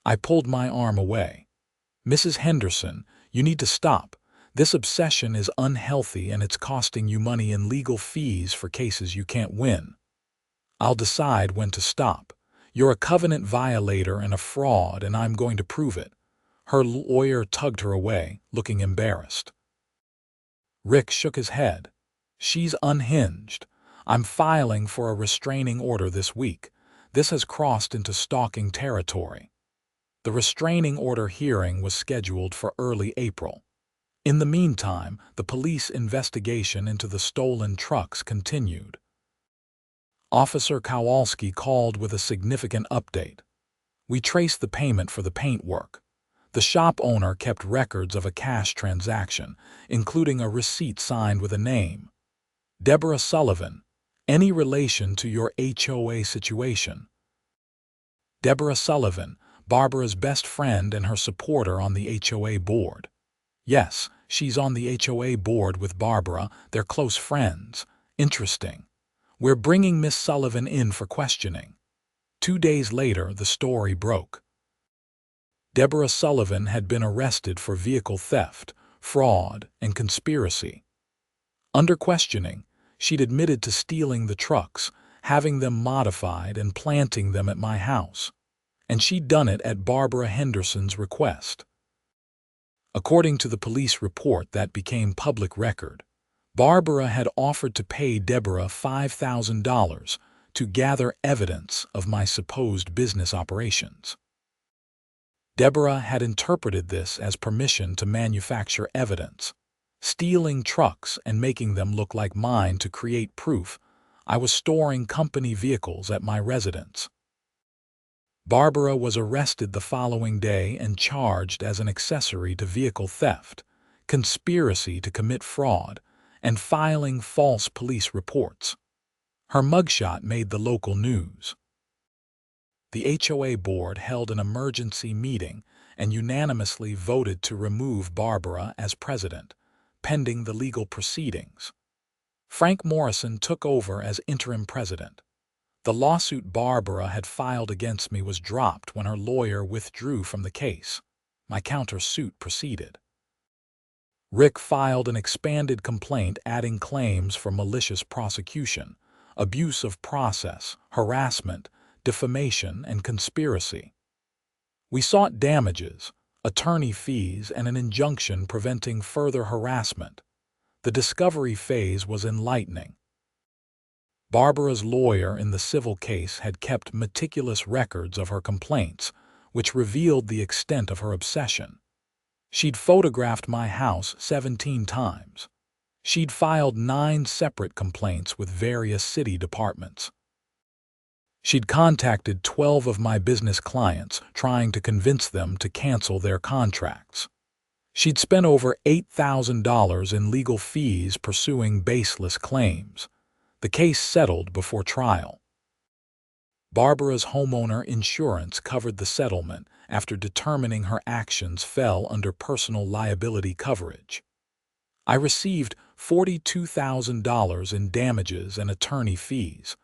I pulled my arm away. Mrs. Henderson, you need to stop. This obsession is unhealthy and it's costing you money in legal fees for cases you can't win. I'll decide when to stop. You're a covenant violator and a fraud, and I'm going to prove it. Her lawyer tugged her away, looking embarrassed. Rick shook his head. She's unhinged. I'm filing for a restraining order this week. This has crossed into stalking territory. The restraining order hearing was scheduled for early April. In the meantime, the police investigation into the stolen trucks continued. Officer Kowalski called with a significant update. We traced the payment for the paint work. The shop owner kept records of a cash transaction, including a receipt signed with a name. Deborah Sullivan, any relation to your HOA situation? Deborah Sullivan, Barbara's best friend and her supporter on the HOA board. Yes, she's on the HOA board with Barbara. They're close friends. Interesting. We're bringing Miss Sullivan in for questioning. 2 days later, the story broke. Deborah Sullivan had been arrested for vehicle theft, fraud, and conspiracy. Under questioning, she'd admitted to stealing the trucks, having them modified and planting them at my house. And she'd done it at Barbara Henderson's request. According to the police report that became public record, Barbara had offered to pay Deborah $5,000 to gather evidence of my supposed business operations. Deborah had interpreted this as permission to manufacture evidence, stealing trucks and making them look like mine to create proof I was storing company vehicles at my residence. Barbara was arrested the following day and charged as an accessory to vehicle theft, conspiracy to commit fraud, and filing false police reports. Her mugshot made the local news. The HOA board held an emergency meeting and unanimously voted to remove Barbara as president, pending the legal proceedings. Frank Morrison took over as interim president. The lawsuit Barbara had filed against me was dropped when her lawyer withdrew from the case. My countersuit proceeded. Rick filed an expanded complaint adding claims for malicious prosecution, abuse of process, harassment, defamation, and conspiracy. We sought damages, attorney fees, and an injunction preventing further harassment. The discovery phase was enlightening. Barbara's lawyer in the civil case had kept meticulous records of her complaints, which revealed the extent of her obsession. She'd photographed my house 17 times. She'd filed 9 separate complaints with various city departments. She'd contacted 12 of my business clients, trying to convince them to cancel their contracts. She'd spent over $8,000 in legal fees pursuing baseless claims. The case settled before trial. Barbara's homeowner insurance covered the settlement after determining her actions fell under personal liability coverage. I received $42,000 in damages and attorney fees,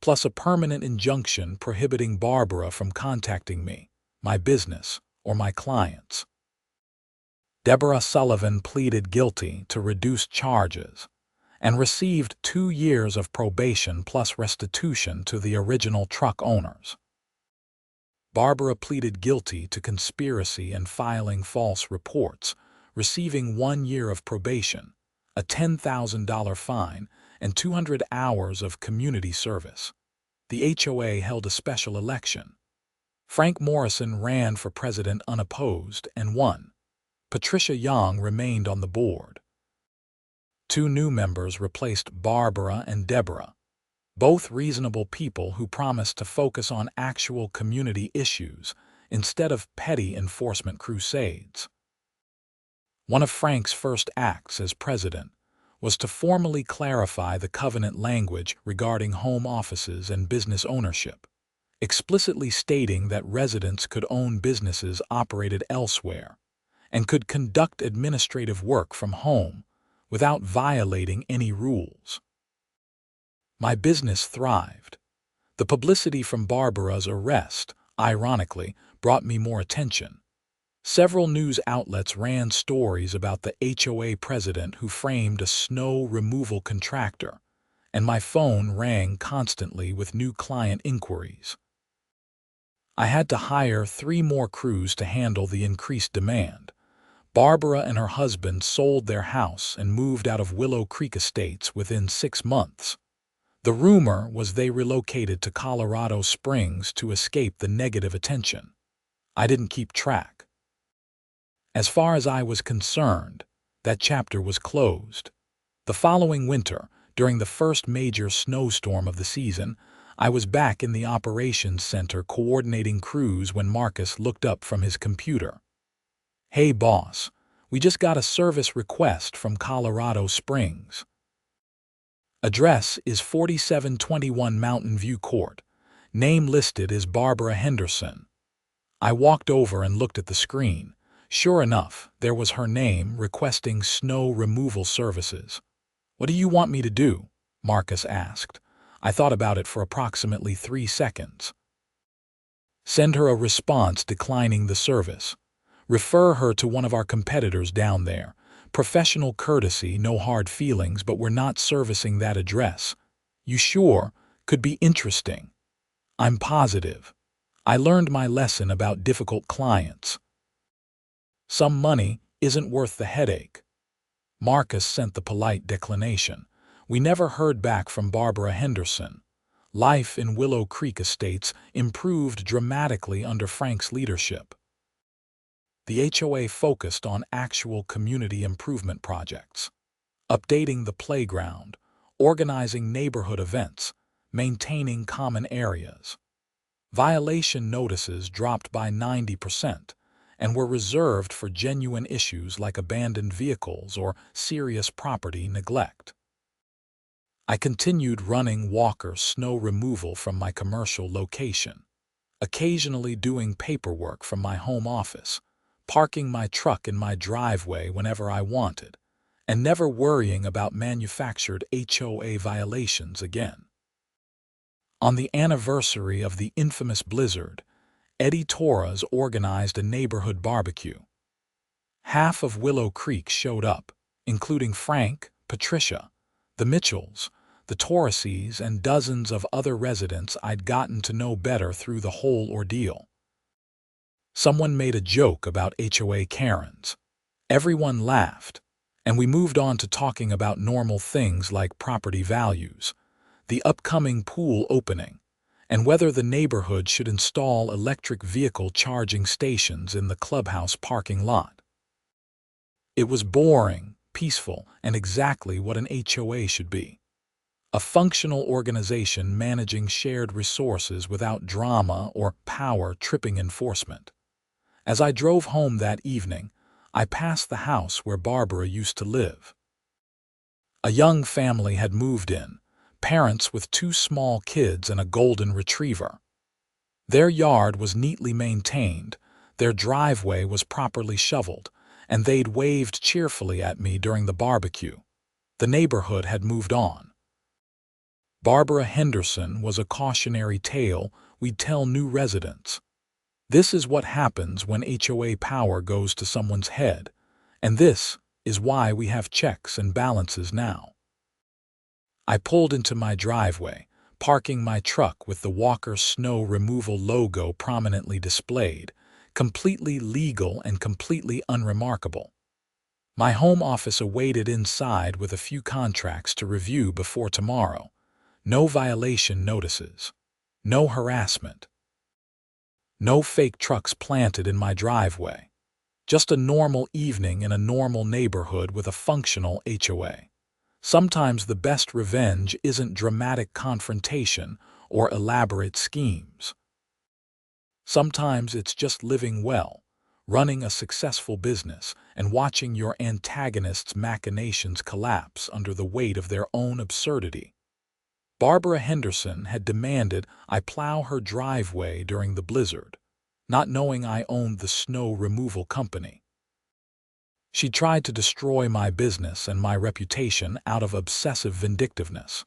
plus a permanent injunction prohibiting Barbara from contacting me, my business, or my clients. Deborah Sullivan pleaded guilty to reduced charges and received 2 years of probation plus restitution to the original truck owners. Barbara pleaded guilty to conspiracy and filing false reports, receiving 1 year of probation, a $10,000 fine, and 200 hours of community service. The HOA held a special election. Frank Morrison ran for president unopposed and won. Patricia Young remained on the board. 2 new members replaced Barbara and Deborah, both reasonable people who promised to focus on actual community issues instead of petty enforcement crusades. One of Frank's first acts as president was to formally clarify the covenant language regarding home offices and business ownership, explicitly stating that residents could own businesses operated elsewhere and could conduct administrative work from home without violating any rules. My business thrived. The publicity from Barbara's arrest, ironically, brought me more attention. Several news outlets ran stories about the HOA president who framed a snow removal contractor, and my phone rang constantly with new client inquiries. I had to hire 3 more crews to handle the increased demand. Barbara and her husband sold their house and moved out of Willow Creek Estates within 6 months. The rumor was they relocated to Colorado Springs to escape the negative attention. I didn't keep track. As far as I was concerned, that chapter was closed. The following winter, during the first major snowstorm of the season, I was back in the operations center coordinating crews when Marcus looked up from his computer. "Hey boss, we just got a service request from Colorado Springs. Address is 4721 Mountain View Court. Name listed is Barbara Henderson." I walked over and looked at the screen. Sure enough, there was her name requesting snow removal services. "What do you want me to do?" Marcus asked. I thought about it for approximately 3 seconds. "Send her a response declining the service. Refer her to one of our competitors down there. Professional courtesy, no hard feelings, but we're not servicing that address. You sure? Could be interesting." "I'm positive. I learned my lesson about difficult clients. Some money isn't worth the headache." Marcus sent the polite declination. We never heard back from Barbara Henderson. Life in Willow Creek Estates improved dramatically under Frank's leadership. The HOA focused on actual community improvement projects, updating the playground, organizing neighborhood events, maintaining common areas. Violation notices dropped by 90% and were reserved for genuine issues like abandoned vehicles or serious property neglect. I continued running Walker snow removal from my commercial location. occasionally doing paperwork from my home office, parking my truck in my driveway whenever I wanted, and never worrying about manufactured HOA violations again. On the anniversary of the infamous blizzard, Eddie Torres organized a neighborhood barbecue. Half of Willow Creek showed up, including Frank, Patricia, the Mitchells, the Torreses, and dozens of other residents I'd gotten to know better through the whole ordeal. Someone made a joke about HOA Karens. Everyone laughed, and we moved on to talking about normal things like property values, the upcoming pool opening, and whether the neighborhood should install electric vehicle charging stations in the clubhouse parking lot. It was boring, peaceful, and exactly what an HOA should be. A functional organization managing shared resources without drama or power-tripping enforcement. As I drove home that evening, I passed the house where Barbara used to live. A young family had moved in, parents with 2 small kids and a golden retriever. Their yard was neatly maintained, their driveway was properly shoveled, and they'd waved cheerfully at me during the barbecue. The neighborhood had moved on. Barbara Henderson was a cautionary tale we'd tell new residents. This is what happens when HOA power goes to someone's head, and this is why we have checks and balances now. I pulled into my driveway, parking my truck with the Walker snow removal logo prominently displayed, completely legal and completely unremarkable. My home office awaited inside with a few contracts to review before tomorrow. No violation notices. No harassment. No fake trucks planted in my driveway. Just a normal evening in a normal neighborhood with a functional HOA. Sometimes the best revenge isn't dramatic confrontation or elaborate schemes. Sometimes it's just living well, running a successful business, and watching your antagonist's machinations collapse under the weight of their own absurdity. Barbara Henderson had demanded I plow her driveway during the blizzard, not knowing I owned the snow removal company. She tried to destroy my business and my reputation out of obsessive vindictiveness.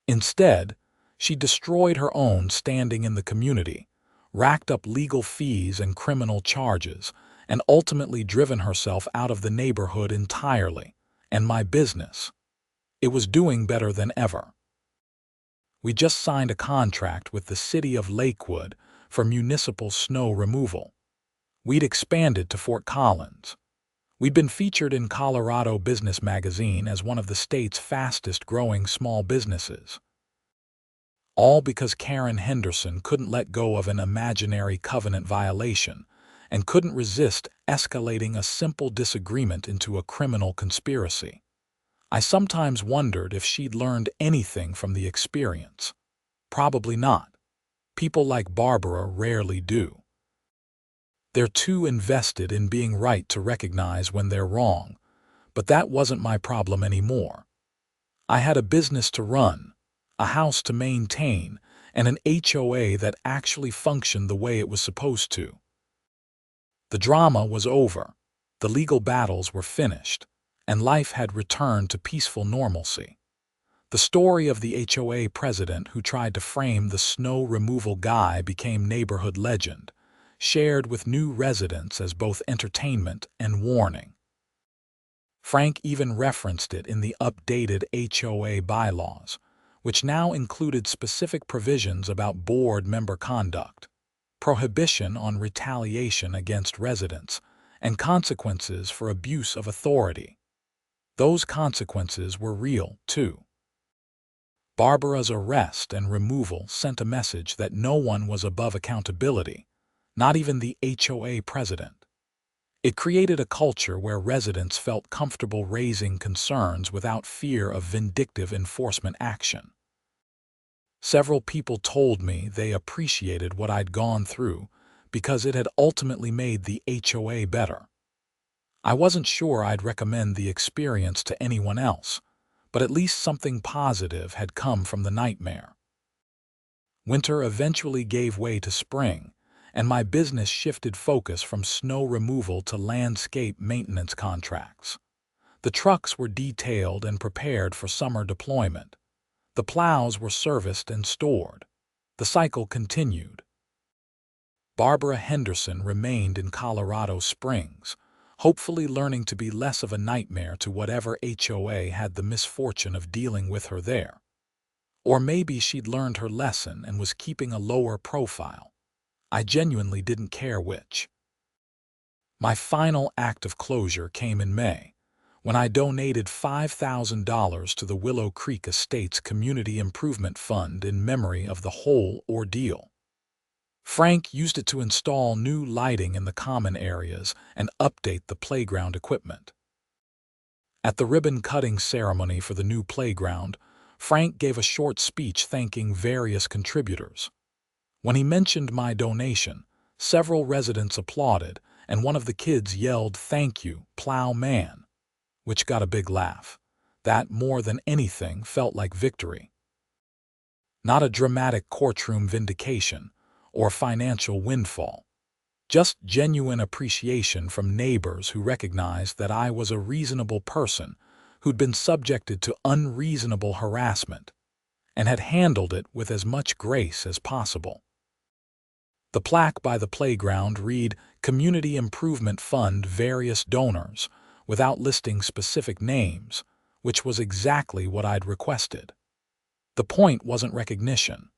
Instead, she destroyed her own standing in the community, racked up legal fees and criminal charges, and ultimately driven herself out of the neighborhood entirely, and my business. It was doing better than ever. We just signed a contract with the city of Lakewood for municipal snow removal. We'd expanded to Fort Collins. We'd been featured in Colorado Business Magazine as one of the state's fastest-growing small businesses. All because Karen Henderson couldn't let go of an imaginary covenant violation and couldn't resist escalating a simple disagreement into a criminal conspiracy. I sometimes wondered if she'd learned anything from the experience. Probably not. People like Barbara rarely do. They're too invested in being right to recognize when they're wrong, but that wasn't my problem anymore. I had a business to run, a house to maintain, and an HOA that actually functioned the way it was supposed to. The drama was over, the legal battles were finished, and life had returned to peaceful normalcy. The story of the HOA president who tried to frame the snow removal guy became neighborhood legend, shared with new residents as both entertainment and warning. Frank even referenced it in the updated HOA bylaws, which now included specific provisions about board member conduct, prohibition on retaliation against residents, and consequences for abuse of authority. Those consequences were real, too. Barbara's arrest and removal sent a message that no one was above accountability, not even the HOA president. It created a culture where residents felt comfortable raising concerns without fear of vindictive enforcement action. Several people told me they appreciated what I'd gone through because it had ultimately made the HOA better. I wasn't sure I'd recommend the experience to anyone else, but at least something positive had come from the nightmare. Winter eventually gave way to spring, and my business shifted focus from snow removal to landscape maintenance contracts. The trucks were detailed and prepared for summer deployment. The plows were serviced and stored. The cycle continued. Barbara Henderson remained in Colorado Springs, hopefully learning to be less of a nightmare to whatever HOA had the misfortune of dealing with her there. Or maybe she'd learned her lesson and was keeping a lower profile. I genuinely didn't care which. My final act of closure came in May, when I donated $5,000 to the Willow Creek Estates Community Improvement Fund in memory of the whole ordeal. Frank used it to install new lighting in the common areas and update the playground equipment. At the ribbon-cutting ceremony for the new playground, Frank gave a short speech thanking various contributors. When he mentioned my donation, several residents applauded, and one of the kids yelled, "Thank you, Plow Man," which got a big laugh. That, more than anything, felt like victory. Not a dramatic courtroom vindication or financial windfall. Just genuine appreciation from neighbors who recognized that I was a reasonable person who'd been subjected to unreasonable harassment and had handled it with as much grace as possible. The plaque by the playground read, "Community Improvement Fund, various donors," without listing specific names, which was exactly what I'd requested. The point wasn't recognition.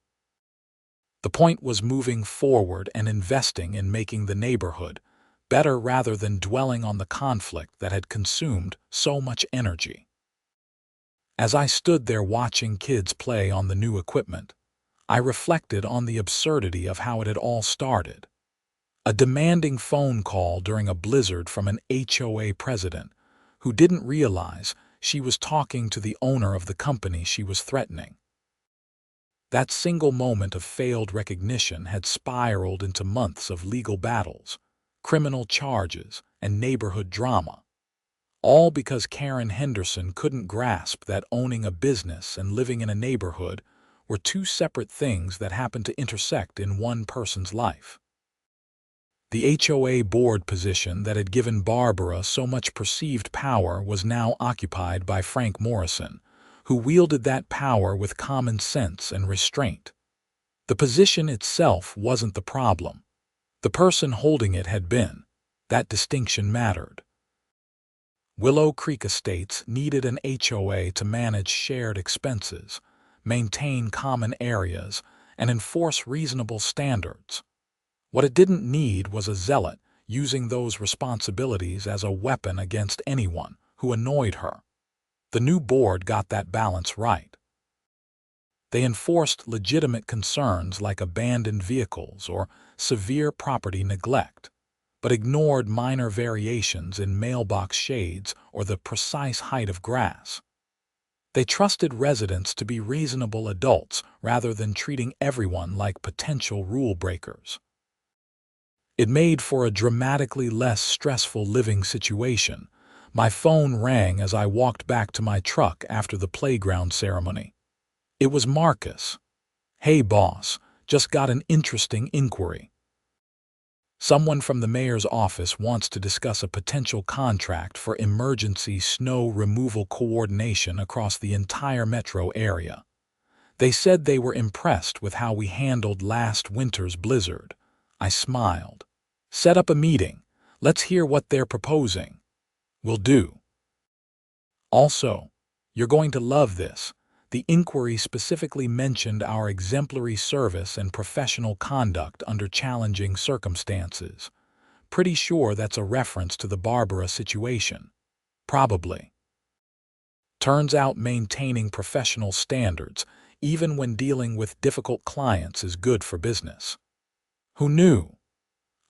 The point was moving forward and investing in making the neighborhood better rather than dwelling on the conflict that had consumed so much energy. As I stood there watching kids play on the new equipment, I reflected on the absurdity of how it had all started. A demanding phone call during a blizzard from an HOA president who didn't realize she was talking to the owner of the company she was threatening. That single moment of failed recognition had spiraled into months of legal battles, criminal charges, and neighborhood drama. All because Karen Henderson couldn't grasp that owning a business and living in a neighborhood were two separate things that happened to intersect in one person's life. The HOA board position that had given Barbara so much perceived power was now occupied by Frank Morrison, who wielded that power with common sense and restraint. The position itself wasn't the problem. The person holding it had been. That distinction mattered. Willow Creek Estates needed an HOA to manage shared expenses, maintain common areas, and enforce reasonable standards. What it didn't need was a zealot using those responsibilities as a weapon against anyone who annoyed her. The new board got that balance right. They enforced legitimate concerns like abandoned vehicles or severe property neglect, but ignored minor variations in mailbox shades or the precise height of grass. They trusted residents to be reasonable adults rather than treating everyone like potential rule breakers. It made for a dramatically less stressful living situation. My phone rang as I walked back to my truck after the playground ceremony. It was Marcus. "Hey boss, just got an interesting inquiry. Someone from the mayor's office wants to discuss a potential contract for emergency snow removal coordination across the entire metro area. They said they were impressed with how we handled last winter's blizzard." I smiled. "Set up a meeting. Let's hear what they're proposing." "Will do." Also, you're going to love this. The inquiry specifically mentioned our exemplary service and professional conduct under challenging circumstances. Pretty sure that's a reference to the Barbara situation. Probably. Turns out maintaining professional standards, even when dealing with difficult clients, is good for business. Who knew?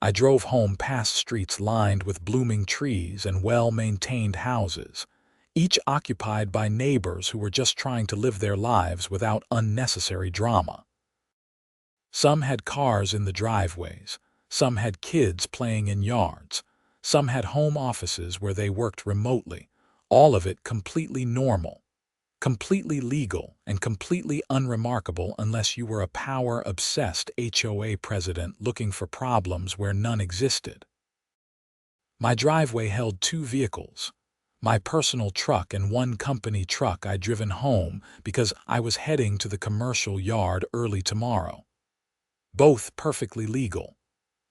I drove home past streets lined with blooming trees and well-maintained houses, each occupied by neighbors who were just trying to live their lives without unnecessary drama. Some had cars in the driveways, some had kids playing in yards, some had home offices where they worked remotely, all of it completely normal. Completely legal and completely unremarkable unless you were a power-obsessed HOA president looking for problems where none existed. My driveway held 2 vehicles, my personal truck and one company truck I'd driven home because I was heading to the commercial yard early tomorrow. Both perfectly legal.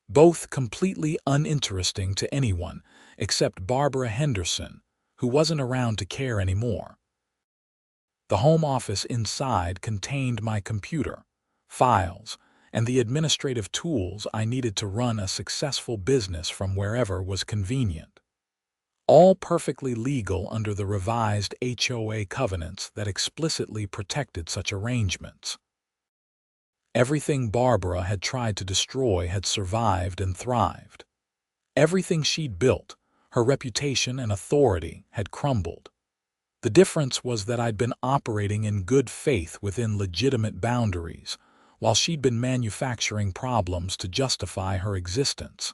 Both completely uninteresting to anyone except Barbara Henderson, who wasn't around to care anymore. The home office inside contained my computer, files, and the administrative tools I needed to run a successful business from wherever was convenient. All perfectly legal under the revised HOA covenants that explicitly protected such arrangements. Everything Barbara had tried to destroy had survived and thrived. Everything she'd built, her reputation and authority, had crumbled. The difference was that I'd been operating in good faith within legitimate boundaries, while she'd been manufacturing problems to justify her existence.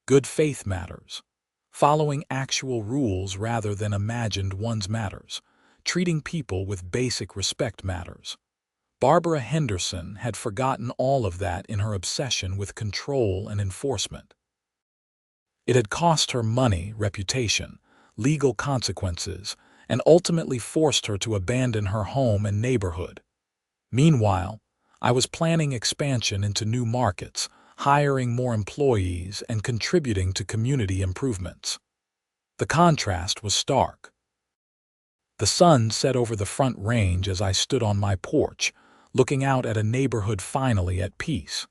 Good faith matters. Following actual rules rather than imagined ones matters. Treating people with basic respect matters. Barbara Henderson had forgotten all of that in her obsession with control and enforcement. It had cost her money, reputation, legal consequences, and ultimately forced her to abandon her home and neighborhood. Meanwhile, I was planning expansion into new markets, hiring more employees, and contributing to community improvements. The contrast was stark. The sun set over the front range as I stood on my porch, looking out at a neighborhood finally at peace.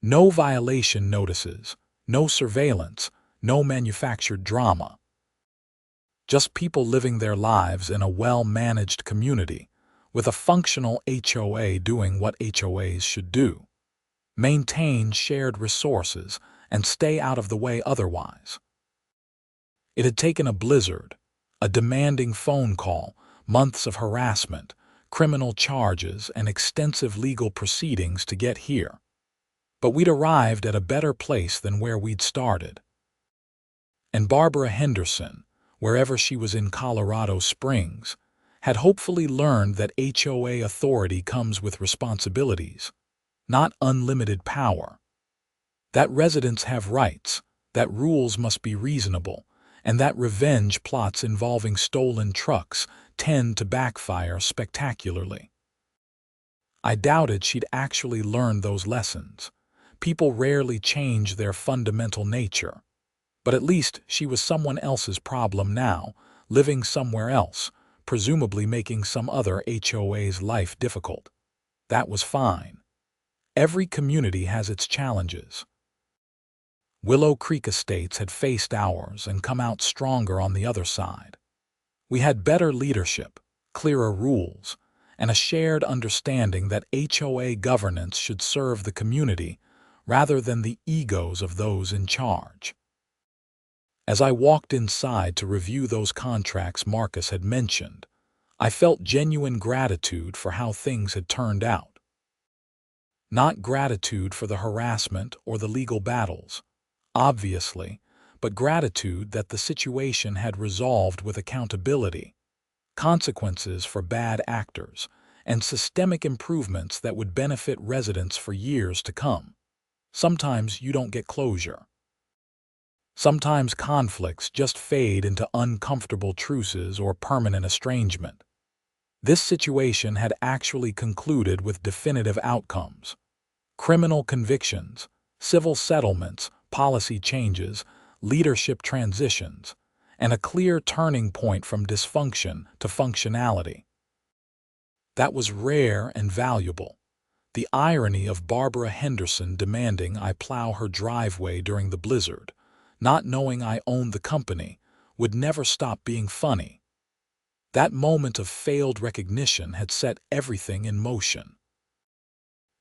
No violation notices, no surveillance, no manufactured drama. Just people living their lives in a well-managed community, with a functional HOA doing what HOAs should do: maintain shared resources and stay out of the way otherwise. It had taken a blizzard, a demanding phone call, months of harassment, criminal charges, and extensive legal proceedings to get here. But we'd arrived at a better place than where we'd started. And Barbara Henderson, wherever she was in Colorado Springs, had hopefully learned that HOA authority comes with responsibilities, not unlimited power. That residents have rights, that rules must be reasonable, and that revenge plots involving stolen trucks tend to backfire spectacularly. I doubted she'd actually learned those lessons. People rarely change their fundamental nature. But at least she was someone else's problem now, living somewhere else, presumably making some other HOA's life difficult. That was fine. Every community has its challenges. Willow Creek Estates had faced ours and come out stronger on the other side. We had better leadership, clearer rules, and a shared understanding that HOA governance should serve the community rather than the egos of those in charge. As I walked inside to review those contracts Marcus had mentioned, I felt genuine gratitude for how things had turned out. Not gratitude for the harassment or the legal battles, obviously, but gratitude that the situation had resolved with accountability, consequences for bad actors, and systemic improvements that would benefit residents for years to come. Sometimes you don't get closure. Sometimes conflicts just fade into uncomfortable truces or permanent estrangement. This situation had actually concluded with definitive outcomes: criminal convictions, civil settlements, policy changes, leadership transitions, and a clear turning point from dysfunction to functionality. That was rare and valuable. The irony of Barbara Henderson demanding I plow her driveway during the blizzard, not knowing I owned the company, would never stop being funny. That moment of failed recognition had set everything in motion.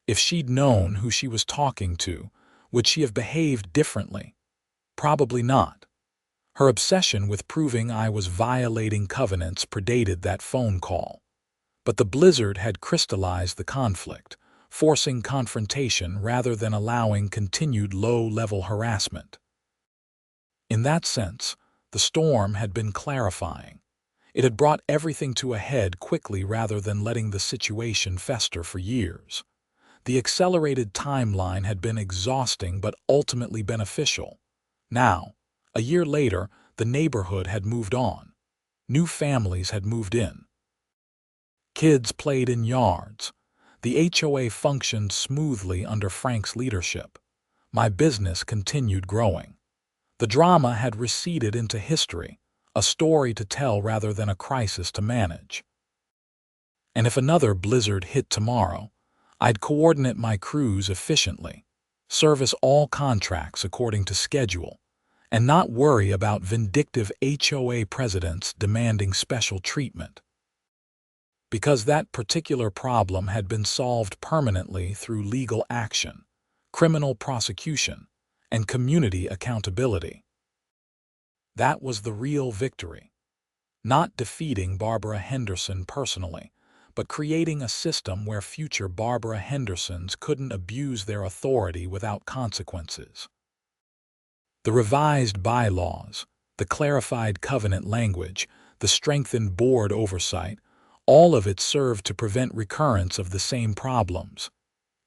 If she'd known who she was talking to, would she have behaved differently? Probably not. Her obsession with proving I was violating covenants predated that phone call. But the blizzard had crystallized the conflict, forcing confrontation rather than allowing continued low-level harassment. In that sense, the storm had been clarifying. It had brought everything to a head quickly rather than letting the situation fester for years. The accelerated timeline had been exhausting but ultimately beneficial. Now, a year later, the neighborhood had moved on. New families had moved in. Kids played in yards. The HOA functioned smoothly under Frank's leadership. My business continued growing. The drama had receded into history, a story to tell rather than a crisis to manage. And if another blizzard hit tomorrow, I'd coordinate my crews efficiently, service all contracts according to schedule, and not worry about vindictive HOA presidents demanding special treatment. Because that particular problem had been solved permanently through legal action, criminal prosecution, and community accountability. That was the real victory. Not defeating Barbara Henderson personally, but creating a system where future Barbara Hendersons couldn't abuse their authority without consequences. The revised bylaws, the clarified covenant language, the strengthened board oversight, all of it served to prevent recurrence of the same problems.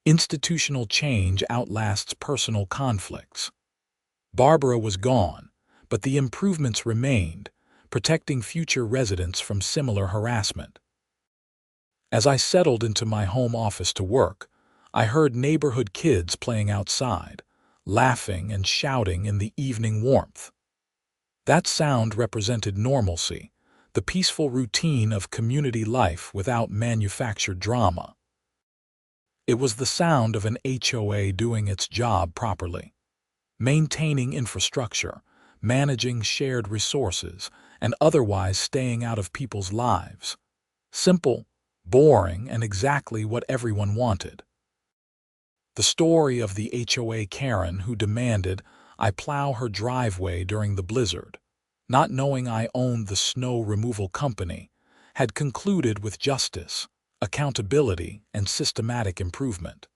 Institutional change outlasts personal conflicts. Barbara was gone, but the improvements remained, protecting future residents from similar harassment. As I settled into my home office to work, I heard neighborhood kids playing outside, laughing and shouting in the evening warmth. That sound represented normalcy, the peaceful routine of community life without manufactured drama. It was the sound of an HOA doing its job properly, maintaining infrastructure, managing shared resources, and otherwise staying out of people's lives. Simple, boring, and exactly what everyone wanted. The story of the HOA Karen who demanded I plow her driveway during the blizzard, not knowing I owned the snow removal company, had concluded with justice, accountability, and systematic improvement.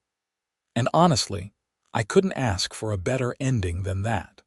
And honestly, I couldn't ask for a better ending than that.